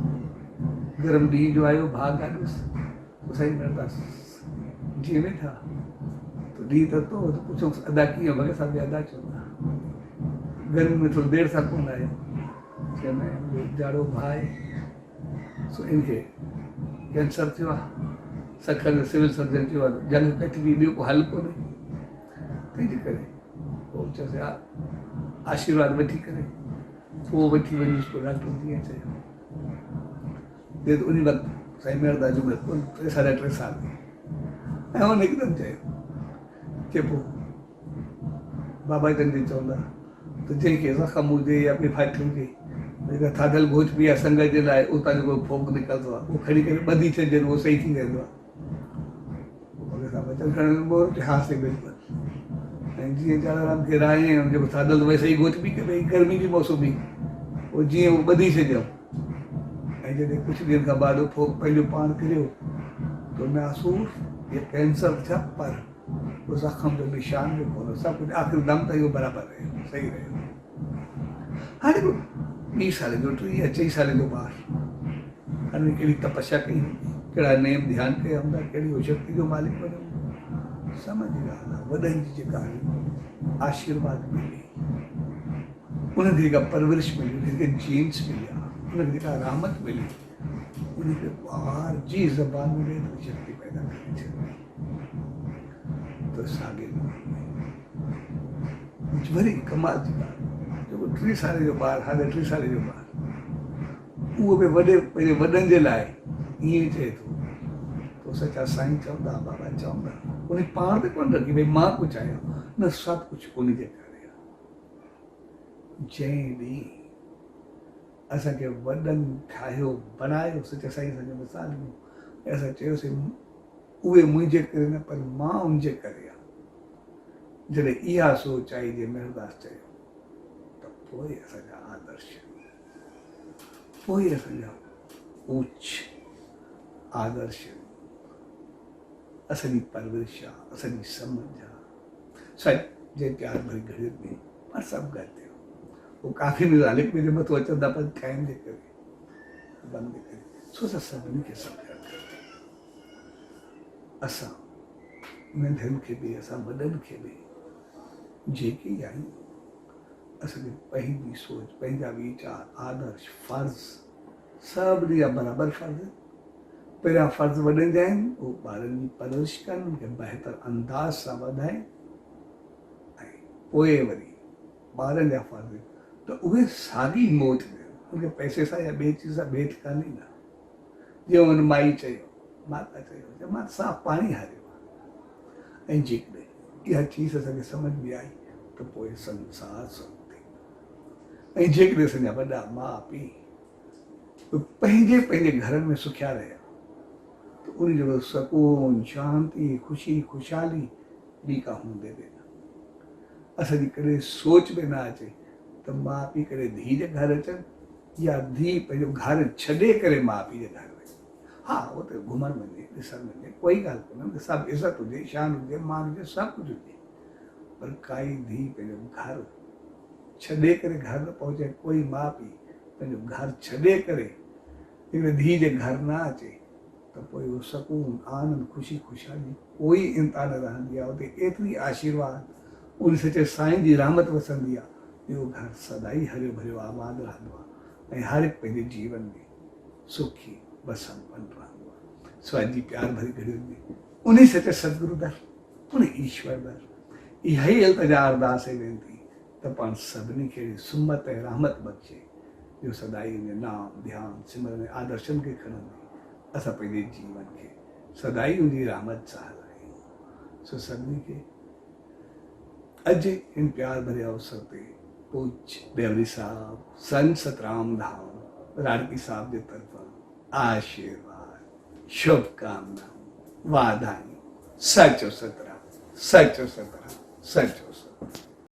गरम ॾींहं जो आयो, भाग ॾाढोसि पोइ साईं वेठा जीअं वेठा त ॾींहुं त तो पुछो अदा कीअं? भॻे साहिब बि अदा चवंदा। गर्मी में थोरी देरि सां कोन आयो, चवंदा आहिनि जाड़ो भाई सो इनखे कैंसर थियो आहे, सखर सिविल सर्जन चयो आहे जंग कटिजी, ॿियो को हल कोन्हे। तंहिंजे करे पोइ चयोसीं आशीर्वाद वठी करे पोइ वठी वञी डॉक्टर जीअं चयो। त उन वक़्तु साईं मेहरदास जी उमिरि 3.5 साल ऐं हुन हिकदमि चयो पोइ बाबा जन जी चवंदा त जंहिंखे ज़ख़्म हुजे या ॿी फाइट हुजे, जेका थाधल घोच बि आहे संगत जे लाइ, उतां जेको फोक निकिरंदो आहे उहो खणी करे ॿधी छॾिजे, उहो सही थी वेंदो आहे। वचन खणण हा से बिल्कुलु। ऐं जीअं चाराम खे राय जेको थाधल वैसे ई घोच बि भई गर्मी जी मौसम बि पोइ जीअं उहो ॿधी छॾियऊं। ऐं जॾहिं कुझु ॾींहंनि खां बाद फोक पंहिंजो पाण किरियो त महसूस इहे कैंसर थिया, पर उहो ज़ख़्म जो निशान बि कोन, सभु कुझु आख़िर दम त इहो बराबरि रहियो, सही रहियो। हाणे 20 साल जो 23 साल जो ॿार, हाणे कहिड़ी तपस्या कई, कहिड़ा नेम ध्यानु कया हूंदा, कहिड़ी उहो शक्ति जो मालिक बणियो, समझ ॻाल्हि आहे। वॾनि जी जेका आशीर्वाद मिली, उन्हनि खे जेका परवरिश मिली, उन्हनि खे जीन्स मिली आहे, उन्हनि खे जेका रहमत मिली, उनखे ॿार जी ज़बान में एतिरी शक्ति पैदा करे छॾी त साॻे वरी कमाल जी ॻाल्हि, जेको 3 साल जो ॿारु, हाणे 3 साल जो ॿारु, उहो बि पंहिंजे वॾनि जे लाइ ईअं चए थो तो सचा साईं चवंदा बाबा चवंदा उन पाण ते कोन रखी भई मां कुझु आहियां न सभु कुझु उन जे करे आहे जंहिं ॾींहुं असांखे वॾनि ठाहियो बनायो सचा साईं असांखे मिसाल ॾिनो ऐं असां चयोसीं उहे मुंहिंजे करे न पर मां उनजे करे आहे जॾहिं इहा सोच आई जे मेहरदास चयो त पोइ असांजा आदर्श पोइ असांजा उच आदर्श असांजी परवरिश आहे असांजी सम्झ आहे सच जे प्यार भरी घड़ियुनि में पर सभु गॾु थियो उहो काफ़ी बि ज़ालिक जे मथां अचनि था पर टाइम जे करे बंदि करे सो असां सभिनी खे सम्झणु असां नंढनि खे बि असां वॾनि खे बि जेके ई आहियूं असांखे पंहिंजी सोच पंहिंजा वीचार आदर्श फ़र्ज़ सभिनी जा बराबरि फ़र्ज़ पहिरियां फ़र्ज़ वॾनि जा आहिनि उहो ॿारनि जी परवरिश कनि उनखे बहितर अंदाज़ सां वधाइनि ऐं पोइ वरी ॿारनि जा फ़र्ज़ त उहे साॻी मौत ॾियनि उनखे पैसे सां या ॿिए चीज़ सां भेट कान्हे न जीअं हुन माई चयो माता चयो मां साफ़ु पाणी हारियो आहे ऐं जेकॾहिं इहा चीज़ असांखे सम्झ में आई त पोइ संसार सुख थींदो ऐं जेकॾहिं असांजा वॾा माउ पीउ पंहिंजे पंहिंजे घरनि में सुखिया रहिया त उन जो सुकून शांती ख़ुशी ख़ुशहाली ॿी का हूंदे बि न असांजी कॾहिं सोच में न अचे त माउ पीउ कॾहिं धीउ जे घर अचनि या धीउ पंहिंजो घर छॾे करे माउ पीउ जे घर वञे हा उहो त घुमणु वञे ॾिसणु वञे कोई ॻाल्हि कोन्हे सभु इज़त हुजे शान हुजे मान हुजे सभु कुझु हुजे पर काई धीउ पंहिंजो घर छॾे करे घर न पहुचे कोई माउ पीउ पंहिंजो घर छॾे करे हिकिड़े धीउ जे घर न अचे त पोइ उहो सुकून आनंद ख़ुशी ख़ुशहाली कोई इंता न रहंदी आहे उते एतिरी आशीर्वाद उन सचे साईं जी रहमत वसंदी आहे इहो घर सदाई हरियो भरियो आबाद रहंदो आहे ऐं हर हिकु पंहिंजे जीवन में सुखी बसंपन रहंदो आहे स्वाजी प्यार भरी घड़ियुनि में उन सचे सतगुरु दर उन ईश्वर दर इहा ई अल्तजा अरदास ऐं वेनती त पाण सभिनी खे सुमत ऐं रहमत बख़्शे जो सदाई उन नाम ध्यान सिमरन ऐं आदर्शन खे खणंदे असां पंहिंजे जीवन खे सदाई उनजी रहमत सां हलायूं सो सभिनी खे अॼु इन प्यार भरे अवसर ते पूज्य देवरी साहब संत सतराम धाम राणकी साहब जे तरफ़ां आशीर्वाद शुभकामनाऊं वाधायूं सचो सतराम सचो सतराम सचो